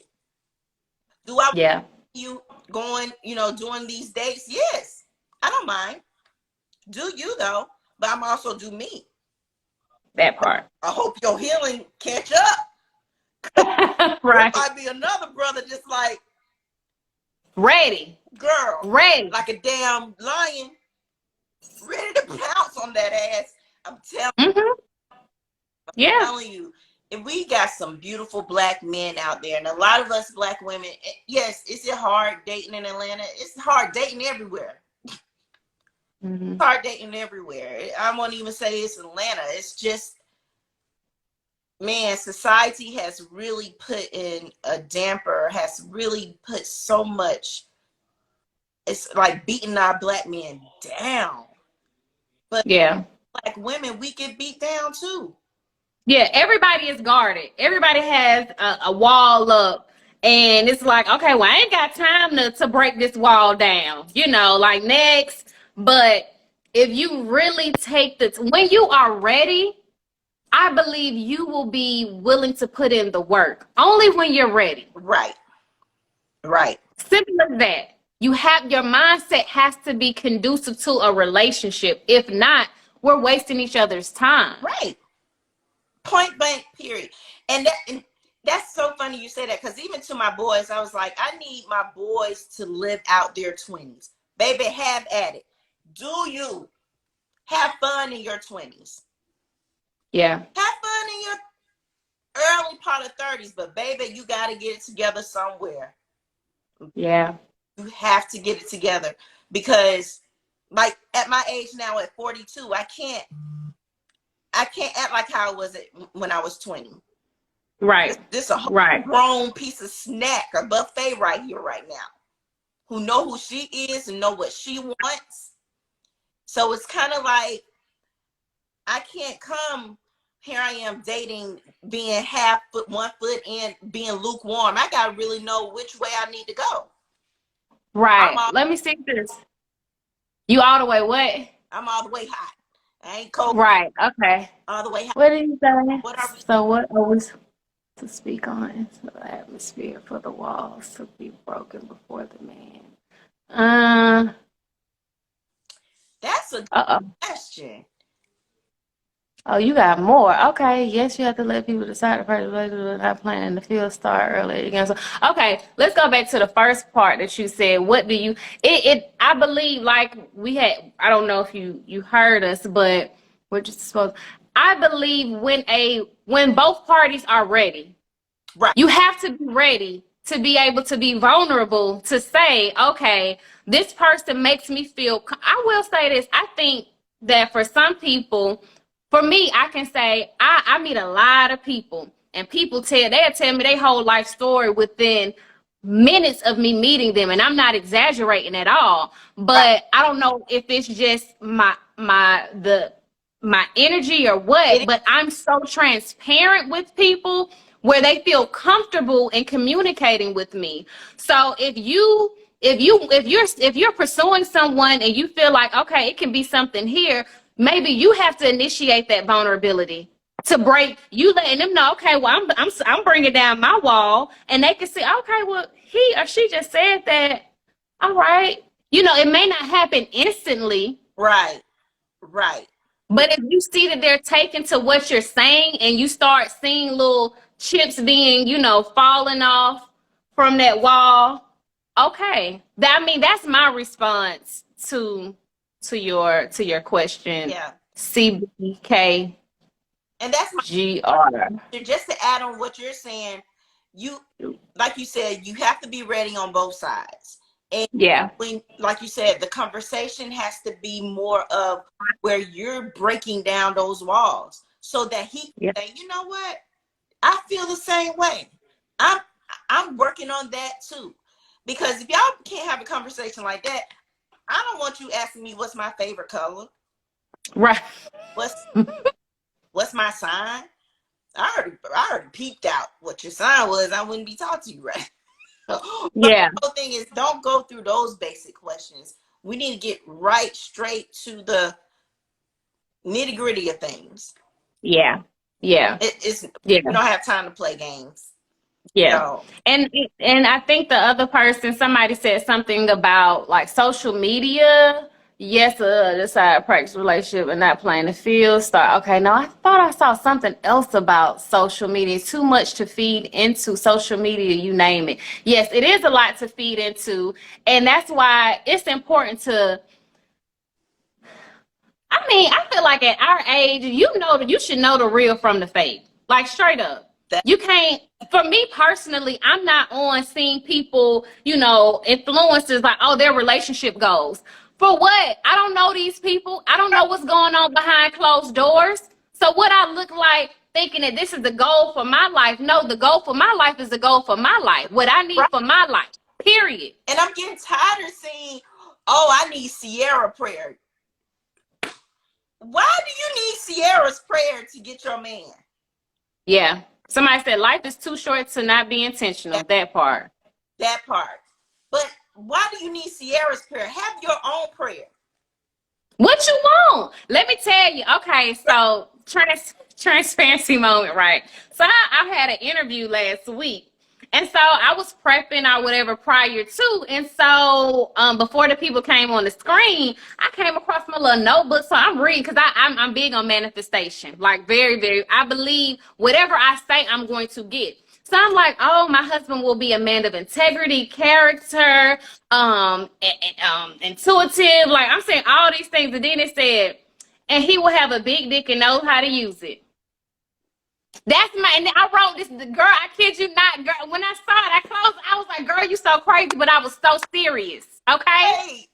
Do I Yeah. want you going, doing these dates? Yes. I don't mind. Do you though? But I'm also do me. That part. I hope your healing catch up. There Right. might be another brother just like, Ready. girl, Ready. like a damn lion, ready to pounce on that ass. I'm Mm-hmm. Yeah. telling you, and we got some beautiful black men out there, and a lot of us black women. Yes, is it hard dating in Atlanta? It's hard dating everywhere. Mm-hmm. It's hard dating everywhere. I won't even say it's Atlanta. It's just, man, society has really put in a damper. Has really put so much. It's like beating our black men down. But Yeah. black women, we get beat down too. Yeah, everybody is guarded. Everybody has a wall up. And it's like, okay, well, I ain't got time to break this wall down, like next. But if you really take when you are ready, I believe you will be willing to put in the work. Only when you're ready. Right. Right. Simple as that. Your mindset has to be conducive to a relationship. If not, we're wasting each other's time. Right. Point blank, period. And that's so funny you say that, because even to my boys, I was like, I need my boys to live out their 20s. Baby, have at it. Do you have fun in your 20s? Yeah. Have fun in your early part of 30s, but baby, you got to get it together somewhere. Yeah. You have to get it together, because like at my age now at 42, I can't act like how I was when I was 20. Right. This a whole Right. grown piece of snack or buffet right here, right now, who know who she is and know what she wants. So it's kind of like, I can't come, here I am dating, being half foot, 1 foot in, being lukewarm. I got to really know which way I need to go. Right. Let me see this. You all the way what? I'm all the way hot. I ain't cold Right. Okay. all the way. What did you say? What are we? So what are we to speak on into the atmosphere for the walls to be broken before the man? Uh That's a good uh-oh. question. Oh, you got more. Okay. Yes, you have to let people decide the first not planning the field start early again. So okay, let's go back to the first part that you said. What do you it I believe like we had I don't know if you heard us, but we're just supposed I believe when both parties are ready, Right. you have to be ready to be able to be vulnerable to say, okay, this person makes me feel. I will say this. I think that for some people, for me, I can say I meet a lot of people, and they'll tell me their whole life story within minutes of me meeting them, and I'm not exaggerating at all. Right. But I don't know if it's just my energy or It what, is. but I'm so transparent with people where they feel comfortable in communicating with me. So if you're pursuing someone and you feel like okay, it can be something here, maybe you have to initiate that vulnerability to break you letting them know okay, well I'm bringing down my wall, and they can see okay, well he or she just said that, all right, it may not happen instantly. Right. Right. But if you see that they're taken to what you're saying and you start seeing little chips being, falling off from that wall, okay. That's my response to your question. Yeah. CBKGR. And that's my just to add on what you're saying. You, like you said, you have to be ready on both sides. And Yeah. when, like you said, the conversation has to be more of where you're breaking down those walls so that he Yeah. can say, you know what? I feel the same way. I'm I'm working on that too. Because if y'all can't have a conversation like that, I don't want you asking me what's my favorite color. Right. What's what's my sign? I already peeped out what your sign was. I wouldn't be talking to you, right? But Yeah. the whole thing is don't go through those basic questions. We need to get right straight to the nitty gritty of things. Yeah. Yeah. It's Yeah. we don't have time to play games. Yeah. So And I think the other person, somebody said something about like social media. Yes, decide practice relationship and not playing the field. Start. Okay, no, I thought I saw something else about social media. It's too much to feed into social media, you name it. Yes, it is a lot to feed into. And that's why it's important to I feel like at our age, you should know the real from the fake. Like straight up. that You can't for me personally, I'm not on seeing people, influencers like, oh, their relationship goals. For what? I don't know these people. I don't know what's going on behind closed doors. So what I look like thinking that this is the goal for my life. No, the goal for my life is the goal for my life. What I need right. for my life. Period. And I'm getting tired of seeing, oh, I need Sierra prayer. Why do you need Sierra's prayer to get your man? Yeah. Somebody said life is too short to not be intentional. That, That part. that part. But why do you need Sierra's prayer? Have your own prayer. What you want? Let me tell you. Okay, so transparency moment, right? So I had an interview last week, and so I was prepping or whatever prior to, and so before the people came on the screen, I came across my little notebook. So I'm reading because I'm big on manifestation, like very very. I believe whatever I say, I'm going to get. So I'm like, oh, my husband will be a man of integrity, character, intuitive. Like I'm saying all these things, and then it said, and he will have a big dick and know how to use it. That's and then I wrote this, girl. I kid you not, girl. When I saw it, I closed. I was like, girl, you so crazy, but I was so serious. Okay, Hey,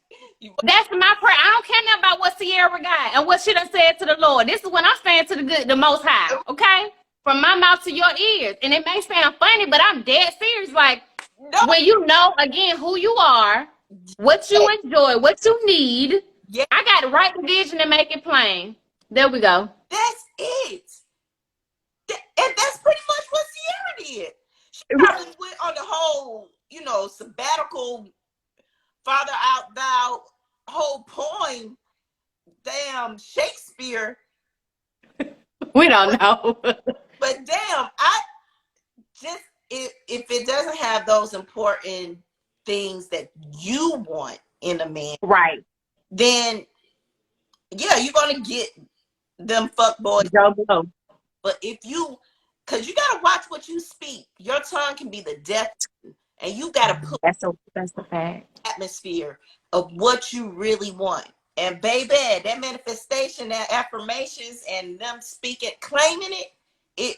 that's my prayer. I don't care nothing about what Sierra got and what she done said to the Lord. This is what I'm saying to the Most High. Okay, from my mouth to your ears. And it may sound funny, but I'm dead serious. Like no, when you know again who you are, what you enjoy, what you need. yeah, I got to write the vision and make it plain. There we go. that's it. And that's pretty much what Sierra did. She probably went on the whole, sabbatical, Father out thou whole poem damn Shakespeare. We don't know. But damn, I just, if it doesn't have those important things that you want in a man, Right. then yeah, you're gonna get them fuck boys. Joe Blow. But if you, because you gotta watch what you speak. Your tongue can be the death, and you gotta put That's the fact. atmosphere of what you really want. And baby, that manifestation, that affirmations, and them speaking, claiming it,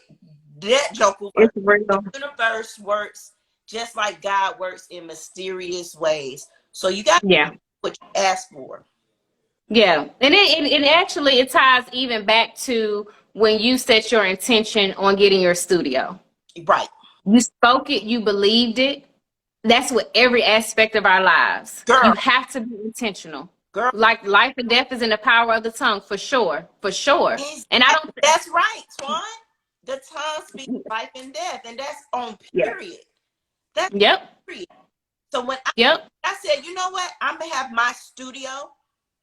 that joke will work. It's real. The universe works just like God works in mysterious ways. So you got Yeah. what you ask for. Yeah. And it actually it ties even back to when you set your intention on getting your studio. Right. You spoke it, you believed it. That's with every aspect of our lives. Girl. You have to be intentional. Girl. Like life and death is in the power of the tongue, for sure. For sure. And I don't That's right, Twan. The tongue speaks life and death, and that's on period. That's period. So when I said, you know what, I'm gonna have my studio,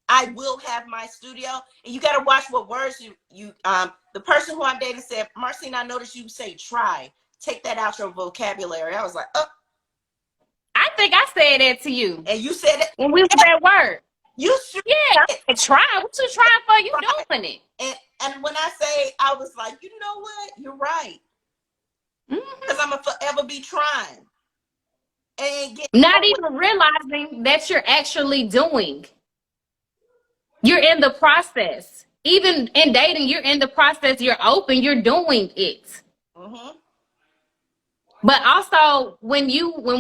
I will have my studio, and you gotta watch what words you the person who I'm dating said, Marcine, I noticed you say try. Take that out your vocabulary. I was like, oh. I think I said that to you. And you said it when we was at work. You should. Yeah, I try. What you trying for? You doing it. And when I say, I was like, you know what? You're right. Because I'm going to forever be trying. And not even realizing that you're actually doing. You're in the process. Even in dating, you're in the process. You're open. You're doing it. But also, when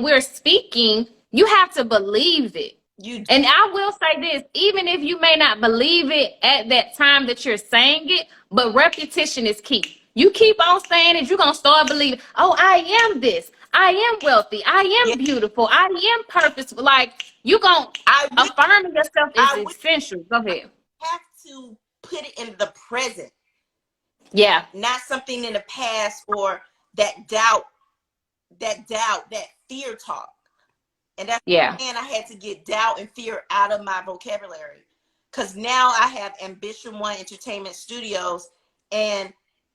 we're speaking, you have to believe it. And I will say this, even if you may not believe it at that time that you're saying it, but repetition is key. You keep on saying it, you're going to start believing, oh, I am this. I am wealthy. I am beautiful. I am purposeful. Like, you're going to affirming yourself is essential. Go ahead. You have to put it in the present. Yeah. Not something in the past or that doubt, that fear talk. And that's and I had to get doubt and fear out of my vocabulary. Because now I have Ambition One Entertainment Studios, and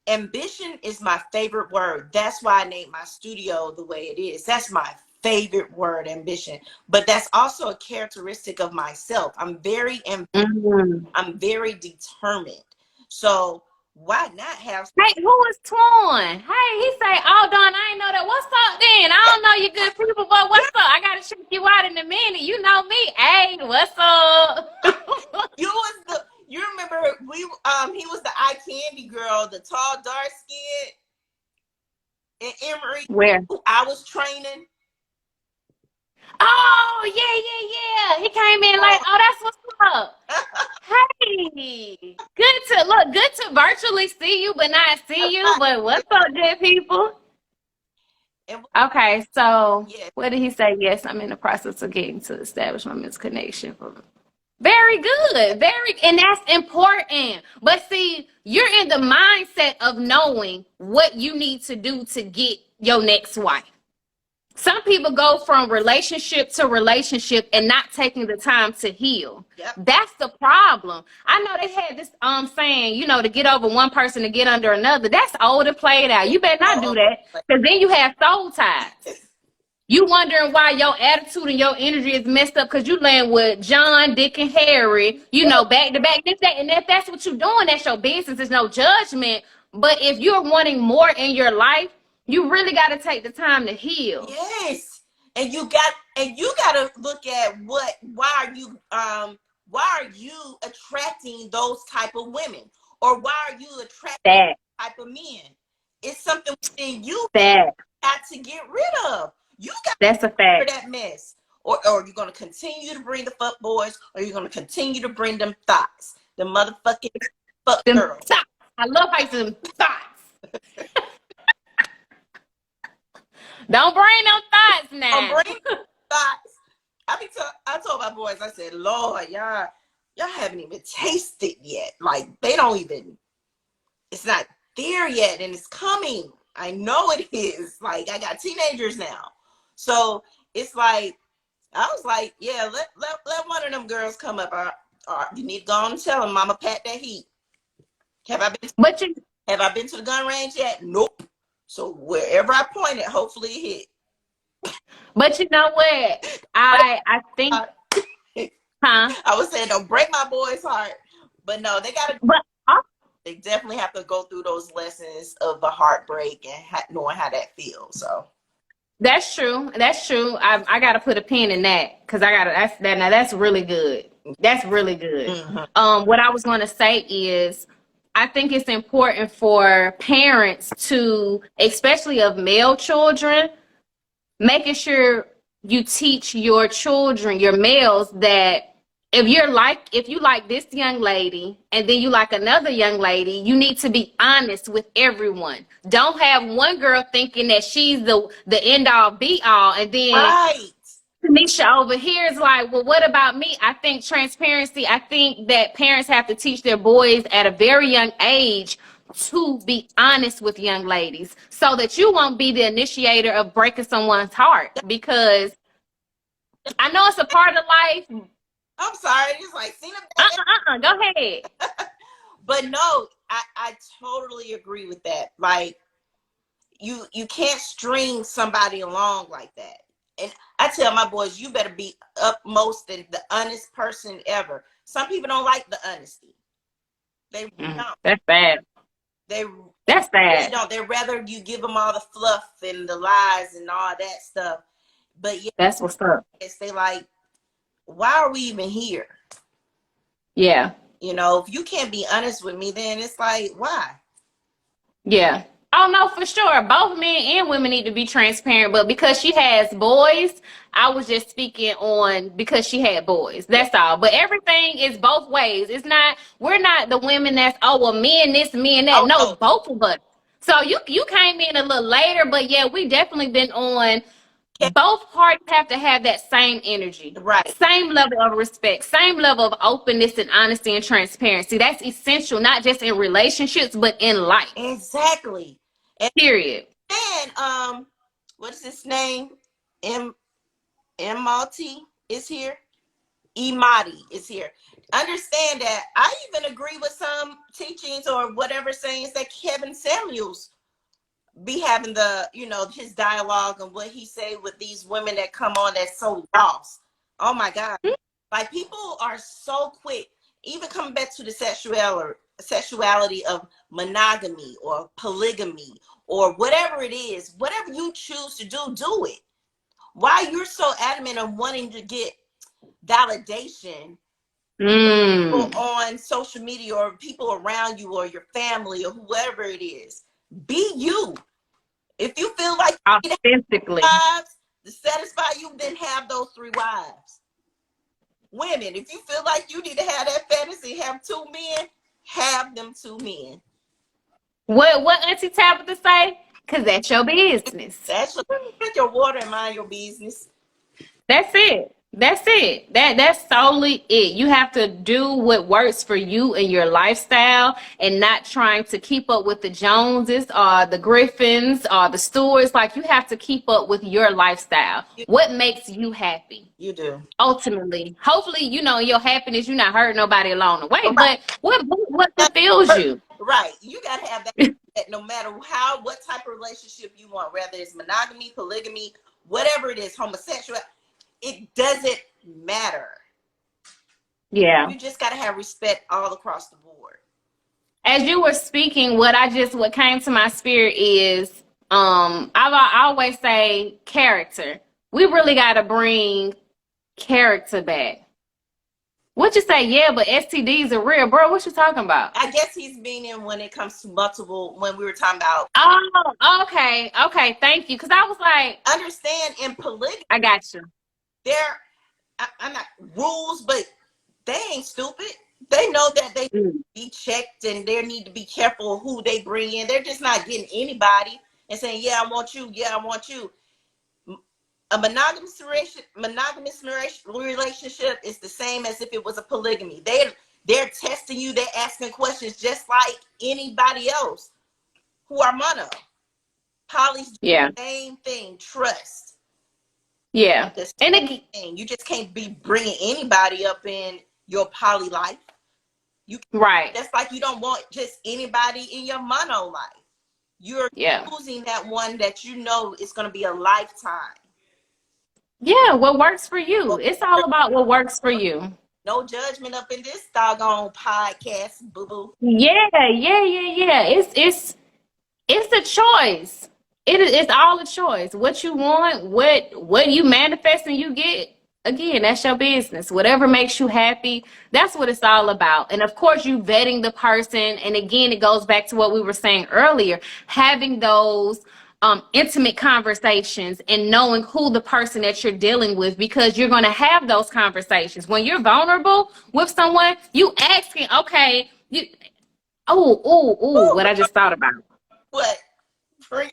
ambition is my favorite word. That's why I named my studio the way it is. That's my favorite word, ambition. But that's also a characteristic of myself. I'm very ambitious. I'm very determined. So why not have? Hey, who is Twan? Hey, he say, oh, Dawn, I ain't know that. What's up then? I don't know you good people, but what's up? I got to check you out in a minute. You know me. Hey, what's up? You remember, he was the eye candy girl, the tall, dark skin in Emory. Where? Who I was training. Oh, yeah. He came in like, oh, that's what's up. Hey, good to virtually see you, but not see you. But what's up, good people? Okay, so what did he say? Yes, I'm in the process of getting to establish my men's connection. Very good, and that's important. But see, you're in the mindset of knowing what you need to do to get your next wife. Some people go from relationship to relationship and not taking the time to heal. That's the problem. I know they had this saying, to get over one person to get under another. That's old and played out. You better not do that, because then you have soul ties. You wondering why your attitude and your energy is messed up because you laying with John, Dick, and Harry, back to back. And if that's what you're doing, that's your business. There's no judgment. But if you're wanting more in your life, you really got to take the time to heal. Yes. And you got to look at why are you attracting those type of women, or why are you attracting that type of men? It's something within you that got to get rid of. You got that's a fact. That mess, or you're gonna continue to bring the fuck boys, or you're gonna continue to bring them thoughts, the motherfucking fuck girls. Thoughts. I love how you say them thoughts. Don't bring them thoughts now. Don't bring them thoughts. I told my boys, I said, Lord, y'all haven't even tasted yet. Like, they don't even. It's not there yet, and it's coming. I know it is. Like, I got teenagers now. So it's like, I was like, yeah, let one of them girls come up. You need to go on and tell him, Mama, pat that heat. Have I been? But you, Have I been to the gun range yet? Nope. So wherever I point it, hopefully it but you know what? I think, hit. huh? I was saying, don't break my boy's heart, but no, they gotta. But They definitely have to go through those lessons of the heartbreak and knowing how that feels. So that's true. That's true. I gotta put a pin in that because I gotta. That's that. Now that's really good. That's really good. mm-hmm. What I was gonna say is, I think it's important for parents to, especially of male children, making sure you teach your children, your males, that if you like this young lady and then you like another young lady, you need to be honest with everyone. Don't have one girl thinking that she's the end all be all, and then Right. Tanisha over here is like, well, what about me? I think transparency, I think that parents have to teach their boys at a very young age to be honest with young ladies so that you won't be the initiator of breaking someone's heart, because I know it's a part of life. I'm sorry. It's like Cena. Go ahead. But no, I totally agree with that. Like you can't string somebody along like that. And I tell my boys, you better be upmost and the honest person ever. Some people don't like the honesty. They don't. That's bad. They That's really bad. don't. They rather you give them all the fluff and the lies and all that stuff. But That's what's up. yes, they like, why are we even here? Yeah. You know, if you can't be honest with me, then it's like, why? Yeah. Oh no, for sure. Both men and women need to be transparent, but because she has boys, I was just speaking on because she had boys. That's all. But everything is both ways. It's not, we're not the women that's, oh well, men this, men that. Oh No, no, both of us. So you came in a little later, but yeah, we definitely been on. Both parties have to have that same energy, right. same level of respect, same level of openness and honesty and transparency. That's essential, not just in relationships, but in life. Exactly. And Period. then what is his name? Malti is here. Imadi is here. Understand that I even agree with some teachings or whatever sayings that Kevin Samuels be having, the his dialogue and what he say with these women that come on that's so lost. Oh my God. Like people are so quick, even coming back to the sexuality of monogamy or polygamy or whatever it is, whatever you choose to do it. Why you're so adamant of wanting to get validation on social media or people around you or your family or whoever it is. Be you. If you feel like you need Authentically. wives to satisfy you, then have those 3 wives. Women, if you feel like you need to have that fantasy, have 2 men, have them 2 men. What Auntie Tabitha say? Cause that's your business. That's drink your water and mind your business. That's it. That's it. That's solely it. You have to do what works for you and your lifestyle, and not trying to keep up with the Joneses or the Griffins or the Stewarts. Like, you have to keep up with your lifestyle. What makes you happy? You do. Ultimately, hopefully, your happiness, you're not hurting nobody along the way. But what fulfills you? Right. You gotta have that no matter what type of relationship you want, whether it's monogamy, polygamy, whatever it is, homosexual. It doesn't matter. Yeah. You just got to have respect all across the board. As you were speaking, what came to my spirit is, I always say character. We really got to bring character back. What you say? Yeah, but STDs are real, bro. What you talking about? I guess he's meaning when it comes to multiple, when we were talking about. Oh, okay. Thank you. Because I was like, understand in polygamy. I got you. I'm not rules, but they ain't stupid. They know that they be checked and they need to be careful who they bring in. They're just not getting anybody and saying, yeah, I want you. Yeah, I want you. A monogamous relationship is the same as if it was a polygamy. They're testing you. They're asking questions just like anybody else who are mono. Poly's the same thing. Trust. Yeah. And again, you just can't be bringing anybody up in your poly life. You Right. That's like you don't want just anybody in your mono life. You're Yeah. choosing that one that you know is going to be a lifetime. Yeah, what works for you. It's all about what works for you. No judgment up in this doggone podcast, boo boo. Yeah. It's a choice. It's all a choice. What you want, what you manifest and you get, again, that's your business. Whatever makes you happy, that's what it's all about. And of course, you vetting the person. And again, it goes back to what we were saying earlier, having those intimate conversations and knowing who the person that you're dealing with, because you're going to have those conversations. When you're vulnerable with someone, you asking, okay, what I just thought about. What?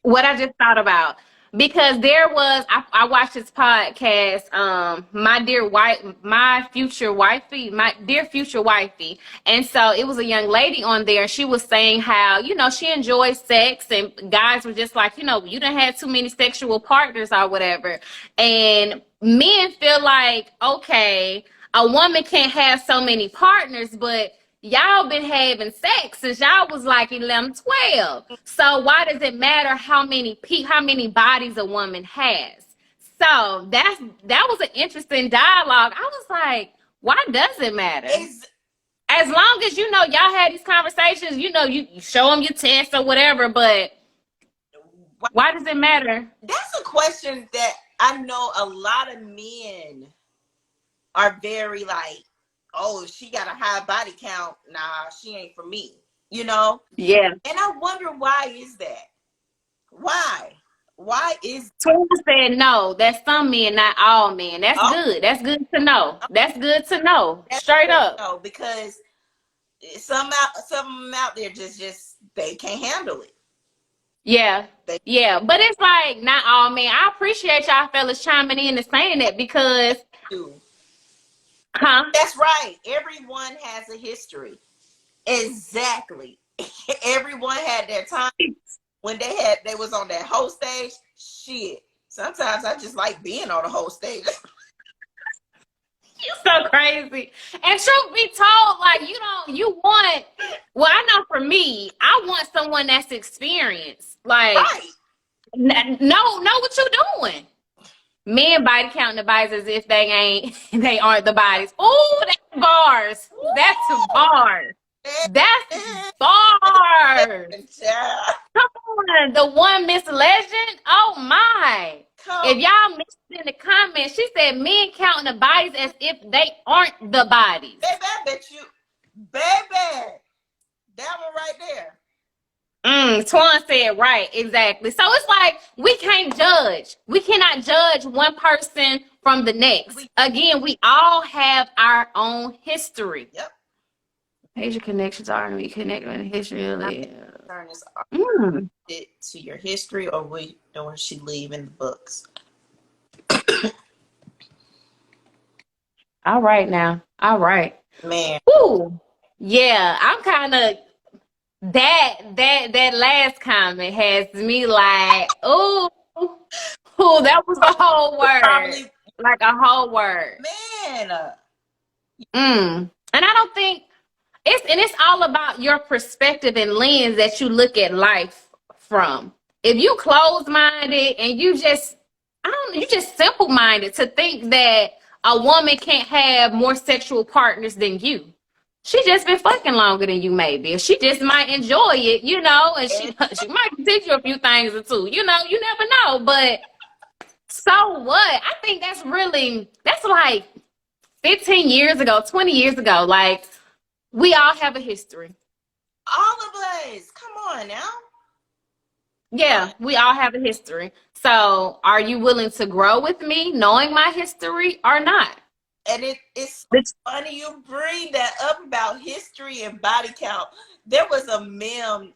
What I just thought about, because there was I watched this podcast, my future wifey, my dear future wifey, and so it was a young lady on there. She was saying how, she enjoys sex, and guys were just like, you done had too many sexual partners or whatever, and men feel like, okay, a woman can't have so many partners, but y'all been having sex since y'all was like 11, 12. So why does it matter how many bodies a woman has? So that was an interesting dialogue. I was like, why does it matter? As long as y'all had these conversations, you show them your test or whatever, but why does it matter? That's a question that I know a lot of men are very like, oh, she got a high body count. Nah, she ain't for me. Yeah. And I wonder, why is that? Why? Why is Twins said no. That's some men, not all men. That's good. That's good to know. That's good to know. Straight up. No, because some of them out there just they can't handle it. Yeah. Yeah. But it's like not all men. I appreciate y'all fellas chiming in and saying that, because That's right. Everyone has a history. Exactly. Everyone had their time when they was on that whole stage. Shit. Sometimes I just like being on the whole stage. You so crazy. And truth be told, like, well, I know for me, I want someone that's experienced. Like, right. know what you're doing. Men body counting the bodies as if they aren't the bodies. Oh, that's bars. That's bars. That's bars. Come on, the one Miss Legend. Oh my! If y'all missed it in the comments, she said men counting the bodies as if they aren't the bodies. Baby, I bet you, baby, that one right there. Twan said right, exactly. So it's like we can't judge. We cannot judge one person from the next. Again, we all have our own history. Yep. Major connections are to be connected with history. It to your history, or will she leave in the books? All right now. All right. Man. Ooh. Yeah, I'm kind of that last comment has me like, ooh, that was a whole word. Probably, like a whole word. Man. And I don't think it's all about your perspective and lens that you look at life from. If you closed-minded and you just simple-minded to think that a woman can't have more sexual partners than you. She just been fucking longer than you, maybe. She just might enjoy it, and she might teach you a few things or two. You never know. But so what? I think that's like 15 years ago, 20 years ago. Like, we all have a history. All of us. Come on now. Yeah, we all have a history. So are you willing to grow with me knowing my history or not? And it's funny you bring that up about history and body count. There was a meme,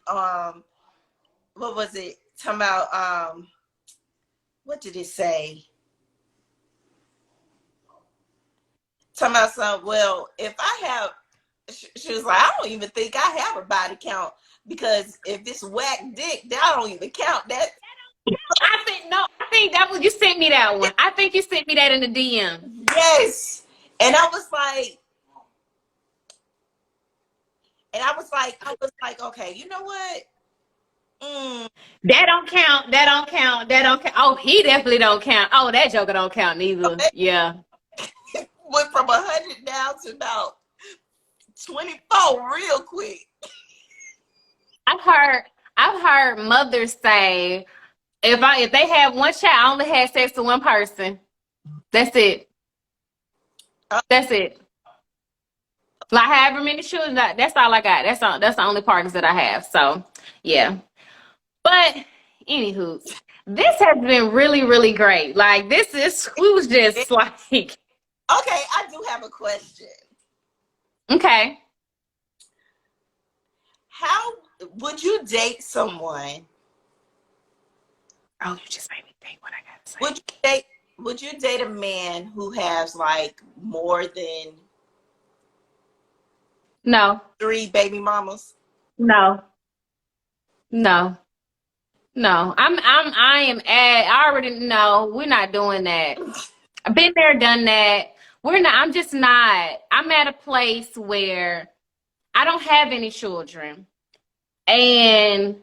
what was it? Talking about, what did it say? Talking about something, well, if I have, she was like, I don't even think I have a body count, because if it's whack dick, that don't even count. That I think that was, you sent me that one. I think you sent me that in the DM. Yes. And I was like, And I was like, okay, you know what? Mm, That don't count. That don't count. That don't count. Oh, he definitely don't count. Oh, that joker don't count neither. okay. Yeah. Went from 100 down to about 24 real quick. I've heard I've heard mothers say if they have one child, I only had sex with one person. That's it. Uh, That's it. Like however many children, that's all I got. That's the only partners that I have. So yeah. But anywho, this has been really, really great. Like this is we was just like Okay, I do have a question. okay. How would you date someone? Oh, you just made me think what I gotta say. Would you date a man who has like more than No, 3 baby mamas? no, no. No, I am at, I already know we're not doing that. I've been there, done that. We're not, I'm just not, I'm at a place where I don't have any children. And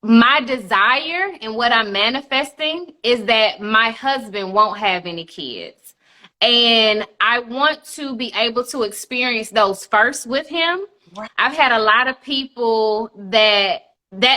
my desire and what I'm manifesting is that my husband won't have any kids. And I want to be able to experience those first with him. Right. I've had a lot of people that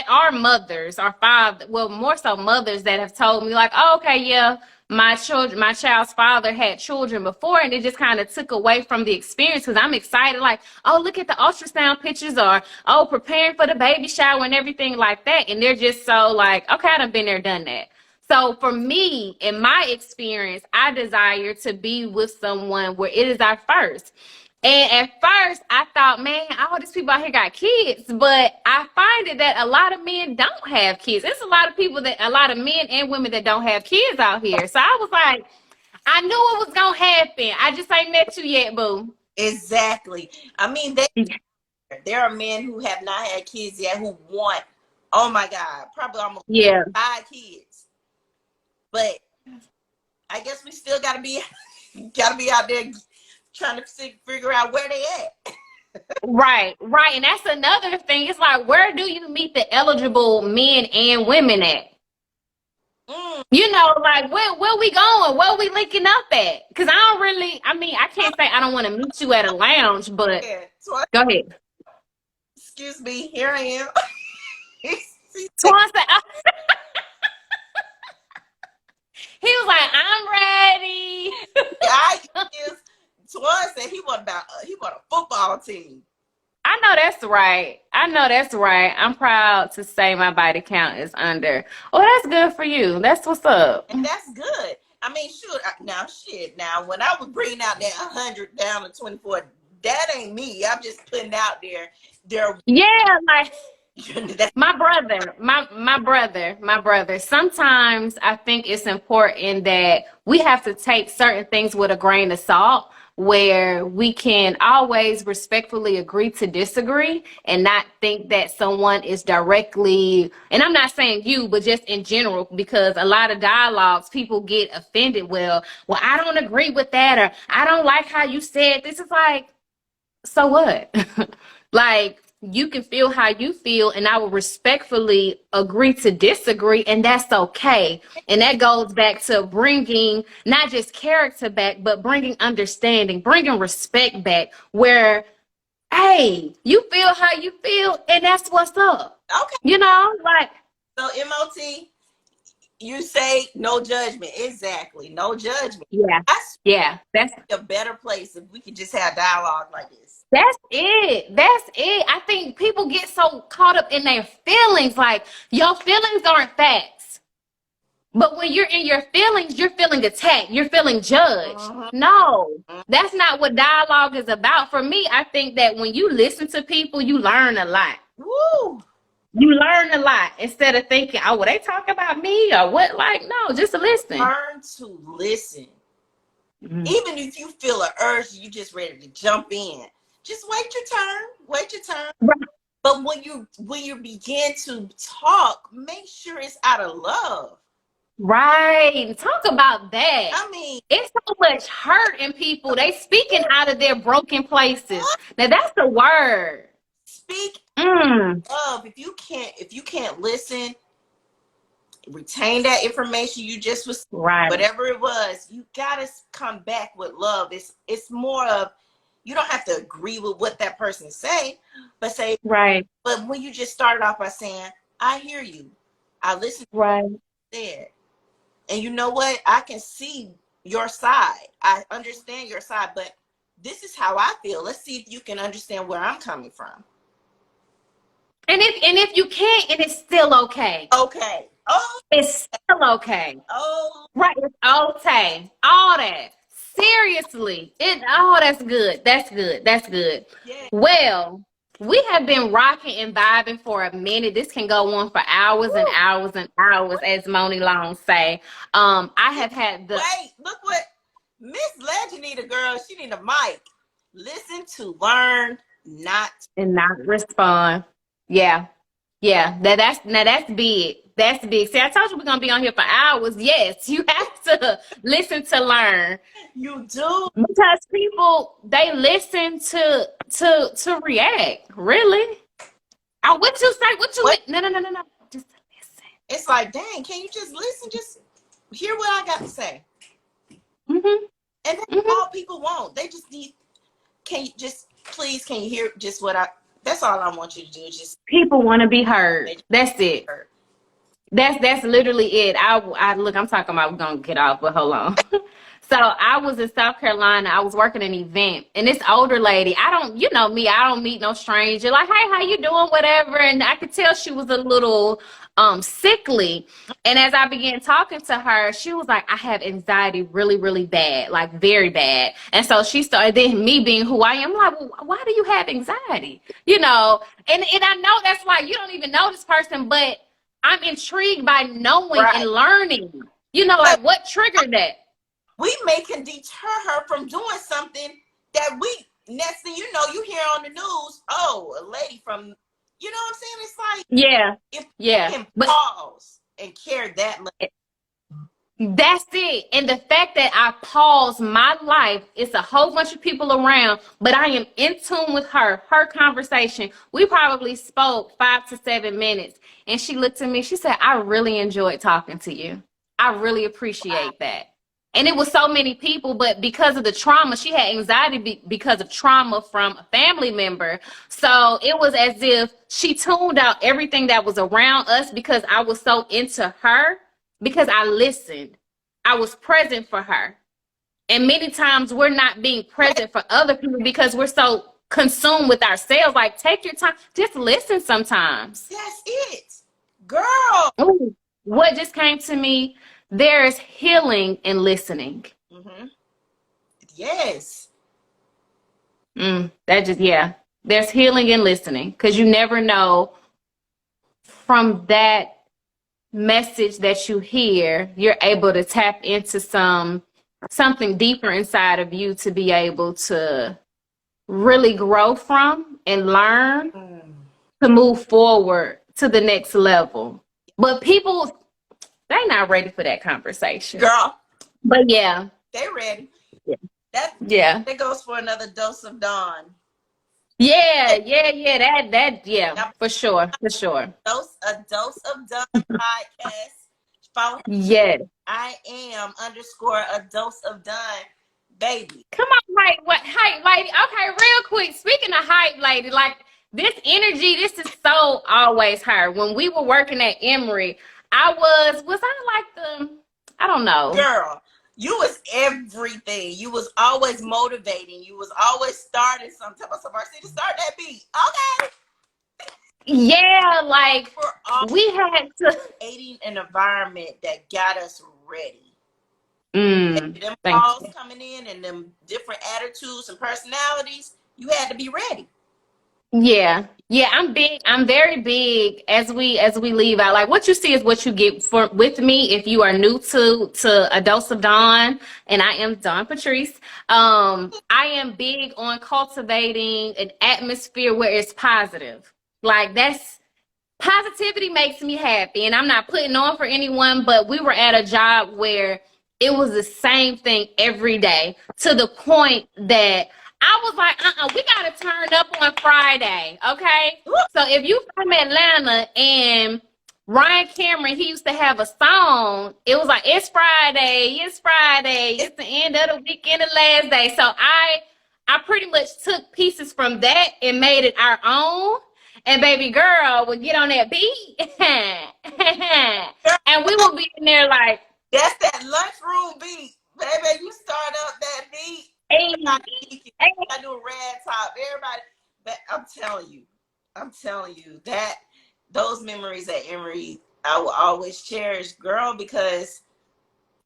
are mothers or father, well, more so mothers that have told me like, oh, okay, yeah, my child's father had children before, and it just kind of took away from the experience because I'm excited, like, oh, look at the ultrasound pictures, or oh, preparing for the baby shower and everything like that. And they're just so like, okay, I done been there, done that. So for me, in my experience, I desire to be with someone where it is our first. And at first, I thought, man, all these people out here got kids, but I find it that a lot of men don't have kids. There's a lot of people a lot of men and women that don't have kids out here. So I was like, I knew it was gonna happen. I just ain't met you yet, boo. Exactly. I mean, there are men who have not had kids yet who want, oh my God, probably almost Yeah. 5 kids. But I guess we still gotta be out there trying to figure out where they at. Right, right. And that's another thing. It's like, where do you meet the eligible men and women at? Mm. You know, like where we going? Where we linking up at? Because I mean, I can't say I don't want to meet you at a lounge, but Yeah. So, go ahead. excuse me, here I am. Twan said, he was like, I'm ready. Twan said he want a football team. I know that's right. I know that's right. I'm proud to say my body count is under. Oh, that's good for you. That's what's up. And that's good. I mean, shoot. Now, when I was bringing out that 100 down to 24, that ain't me. I'm just putting out there. Yeah, like my brother. Sometimes I think it's important that we have to take certain things with a grain of salt, where we can always respectfully agree to disagree and not think that someone is directly, and I'm not saying you, but just in general, because a lot of dialogues, people get offended. Well, I don't agree with that, or I don't like how you said this. Is like, so what? Like, you can feel how you feel, and I will respectfully agree to disagree, and that's okay. And that goes back to bringing not just character back, but bringing understanding, bringing respect back, where, hey, you feel how you feel, and that's what's up. Okay. You know, like. So, MOT, you say no judgment. Exactly. No judgment. Yeah. That's a better place if we could just have dialogue like this. That's it. That's it. I think people get so caught up in their feelings. Like, your feelings aren't facts. But when you're in your feelings, you're feeling attacked. You're feeling judged. No, that's not what dialogue is about. For me, I think that when you listen to people, you learn a lot. Woo! You learn a lot instead of thinking, oh, well, they talk about me or what? Like, no, just listen. Learn to listen. Even if you feel an urge, you just ready to jump in. Just wait your turn. Wait your turn. Right. But when you begin to talk, make sure it's out of love. Right. Talk about that. I mean, it's so much hurt in people. They speaking out of their broken places. Now that's the word. speak Mm. of. If you can't listen, retain that information you just was, Right. whatever it was, you gotta come back with love. It's more of, you don't have to agree with what that person say, but say, Right. but when you just started off by saying, I hear you, I listen to Right. what you said, and you know what, I can see your side, I understand your side, but this is how I feel. Let's see if you can understand where I'm coming from. And if you can't, and it's still okay. Okay. Oh, It's still okay. oh, Right. It's okay. All that. Seriously. That's good. That's good. That's good. yeah. Well, we have been rocking and vibing for a minute. This can go on for hours and Woo. hours and hours, as Moni Long say. I have had the Wait, look what Miss Legend need a girl. She need a mic. Listen to learn, not. and not respond. Yeah. Yeah. That's big. That's big. See, I told you we're gonna be on here for hours. Yes, you have to listen to learn. You do. Because people they listen to react. Really? Oh, what you say? What you What? no. Just listen. It's like, dang, can you just listen? Just hear what I got to say. Mm-hmm. And that's Mm-hmm. all people want. They just need, can you just, please, can you hear just what that's all I want you to do. Just People want to be heard. That's it. heard. That's literally it. I look. I'm talking about. We're gonna get off, but hold on. So I was in South Carolina. I was working an event, and this older lady. I don't, you know me. I don't meet no stranger. Like, hey, how you doing? Whatever. And I could tell she was a little sickly. And as I began talking to her, she was like, I have anxiety really, really bad, like very bad. And so she started. Then me being who I am, like, well, why do you have anxiety? You know. And I know that's why you don't even know this person, but I'm intrigued by knowing Right. and learning. You know, like what triggered that? We can deter her from doing something that next thing you know, you hear on the news, oh, a lady from, you know what I'm saying? It's like, Yeah, if yeah. you can But pause and care that much. that's it. And the fact that I paused my life, it's a whole bunch of people around, but I am in tune with her conversation. We probably spoke 5 to 7 minutes. And she looked at me, she said, I really enjoyed talking to you. I really appreciate that. And it was so many people, but because of the trauma, she had anxiety because of trauma from a family member. So it was as if she tuned out everything that was around us because I was so into her, because I listened. I was present for her. And many times we're not being present for other people because we're so consumed with ourselves. Like, take your time. Just listen sometimes. That's it. Girl. Ooh, what just came to me? There is healing in listening. Mm-hmm. Yes. Yeah. There's healing in listening because you never know from that message that you hear, you're able to tap into something deeper inside of you to be able to really grow from and learn to move forward to the next level. But people, they're not ready for that conversation. Girl. But yeah. They ready. Yeah. That goes for another dose of dawn. Yeah. For sure. A dose of dawn podcast. Follow Yes. I am _ a dose of done, baby. Come on, hype lady. Okay, real quick. Speaking of hype lady, like this energy, this is so always her. When we were working at Emory, was I like I don't know. Girl, you was everything. You was always motivating. You was always starting something. To start that beat. Okay. Yeah, like we had to creating an environment that got us ready. Them thank calls you. coming in and them different attitudes and personalities, you had to be ready. Yeah. I'm very big as we leave out. Like what you see is what you get with me. If you are new to A Dose of Dawn, and I am Dawn Patrice, I am big on cultivating an atmosphere where it's positive. Like positivity makes me happy, and I'm not putting on for anyone, but we were at a job where it was the same thing every day to the point that I was like, we gotta turn up on Friday, okay? Woo! So if you from Atlanta and Ryan Cameron, he used to have a song. It was like, it's Friday, it's the end of the weekend, the last day. So I pretty much took pieces from that and made it our own. And baby girl would get on that beat, and we would be in there like, That's that lunchroom beat, baby. You start up that beat. hey, I do a red top. Everybody, but I'm telling you that those memories at Emory, I will always cherish, girl, because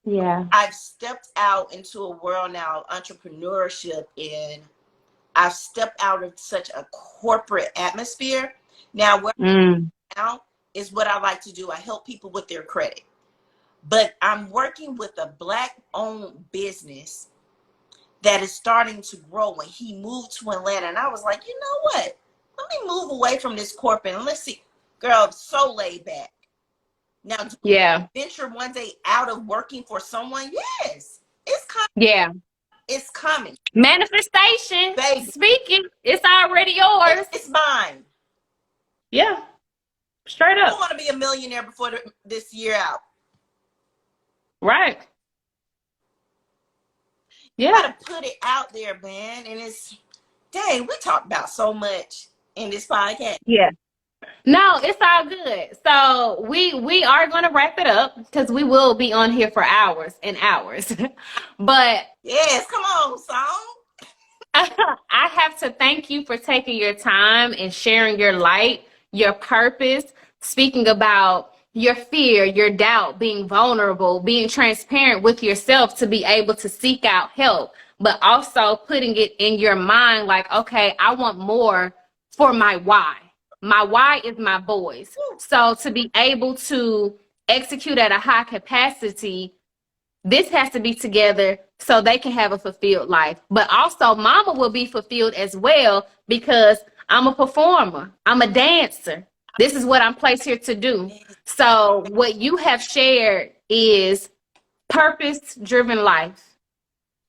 yeah, I've stepped out into a world now of entrepreneurship, and I've stepped out of such a corporate atmosphere. Now, where now is what I like to do. I help people with their credit, but I'm working with a Black-owned business that is starting to grow. When he moved to Atlanta, and I was like, you know what? Let me move away from this corporate and let's see. Girl, so laid back. Now, do yeah, I venture one day out of working for someone? Yes, it's coming. yeah. It's coming, Manifestation, baby. speaking, it's already yours. It's mine. Yeah, straight I up. want to be a millionaire before this year out. Right. You Yeah. gotta put it out there, man. And it's, dang, we talked about so much in this podcast. Yeah. No, it's all good. So we are going to wrap it up because we will be on here for hours and hours. But Yes, come on, song. I have to thank you for taking your time and sharing your light, your purpose, speaking about your fear, your doubt, being vulnerable, being transparent with yourself to be able to seek out help, but also putting it in your mind like, okay, I want more for my why. My why is my boys. So to be able to execute at a high capacity, this has to be together so they can have a fulfilled life. But also, mama will be fulfilled as well because I'm a performer, I'm a dancer. This is what I'm placed here to do. So, what you have shared is purpose driven life.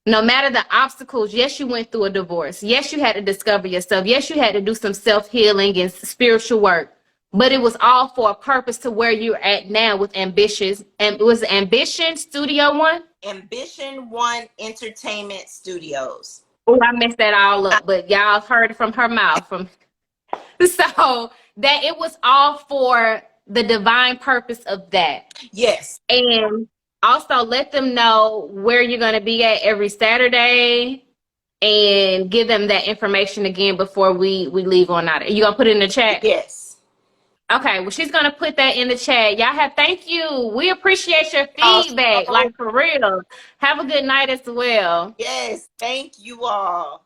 No matter the obstacles, yes, you went through a divorce. Yes, you had to discover yourself. Yes, you had to do some self healing and spiritual work. But it was all for a purpose to where you're at now with Ambitious. And it was Ambition Studio One. Ambition One Entertainment Studios. Oh, I messed that all up, but y'all heard it from her mouth. So that it was all for the divine purpose of that. Yes. And also let them know where you're going to be at every Saturday and give them that information again before we leave on out. You going to put it in the chat? Yes. Okay, well, she's going to put that in the chat. Y'all have, thank you. We appreciate your feedback, like for real. Have a good night as well. Yes, thank you all.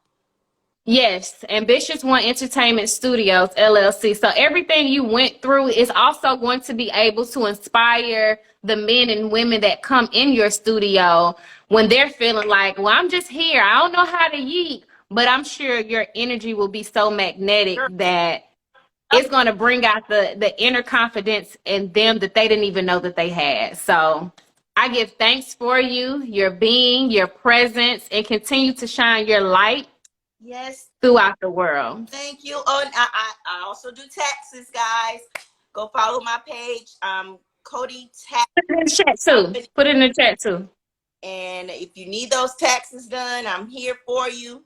Yes, Ambitious One Entertainment Studios, LLC. So everything you went through is also going to be able to inspire the men and women that come in your studio when they're feeling like, well, I'm just here. I don't know how to yeet, but I'm sure your energy will be so magnetic that it's going to bring out the inner confidence in them that they didn't even know that they had. So I give thanks for you, your being, your presence, and continue to shine your light. Yes. Throughout the world. Thank you. Oh, and I also do taxes, guys. Go follow my page. Cody Tax. Put it in the chat too. Put it in the chat too. And if you need those taxes done, I'm here for you.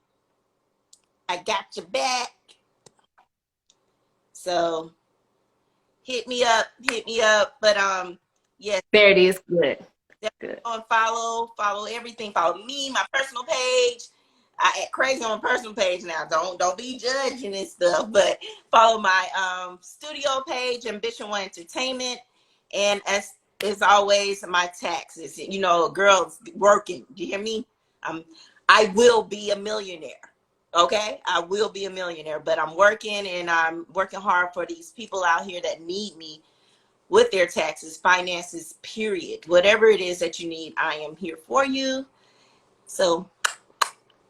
I got your back. So hit me up. But yes. There it is. Good. Good. Follow everything. Follow me, my personal page. I act crazy on my personal page now. Don't be judging and stuff, but follow my studio page, Ambition One Entertainment, and as always, my taxes. You know, girls working. Do you hear me? I will be a millionaire. Okay, I will be a millionaire, but I'm working and I'm working hard for these people out here that need me with their taxes, finances, period. Whatever it is that you need, I am here for you. So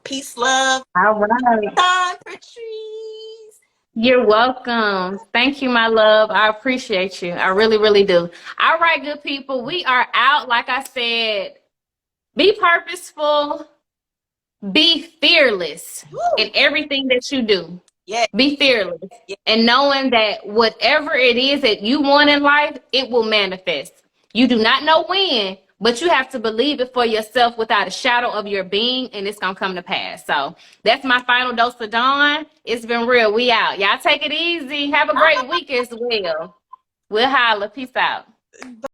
peace, love. All right. Patrice. You're welcome. Thank you, my love. I appreciate you. I really, really do. All right, good people. We are out. Like I said, be purposeful. Be fearless in Woo. everything that you do. Yeah. Be fearless. Yeah. And knowing that whatever it is that you want in life, it will manifest. You do not know when, but you have to believe it for yourself without a shadow of your being, and it's going to come to pass. So that's my final dose of Dawn. It's been real. We out. Y'all take it easy. Have a great week as well. We'll holla. Peace out.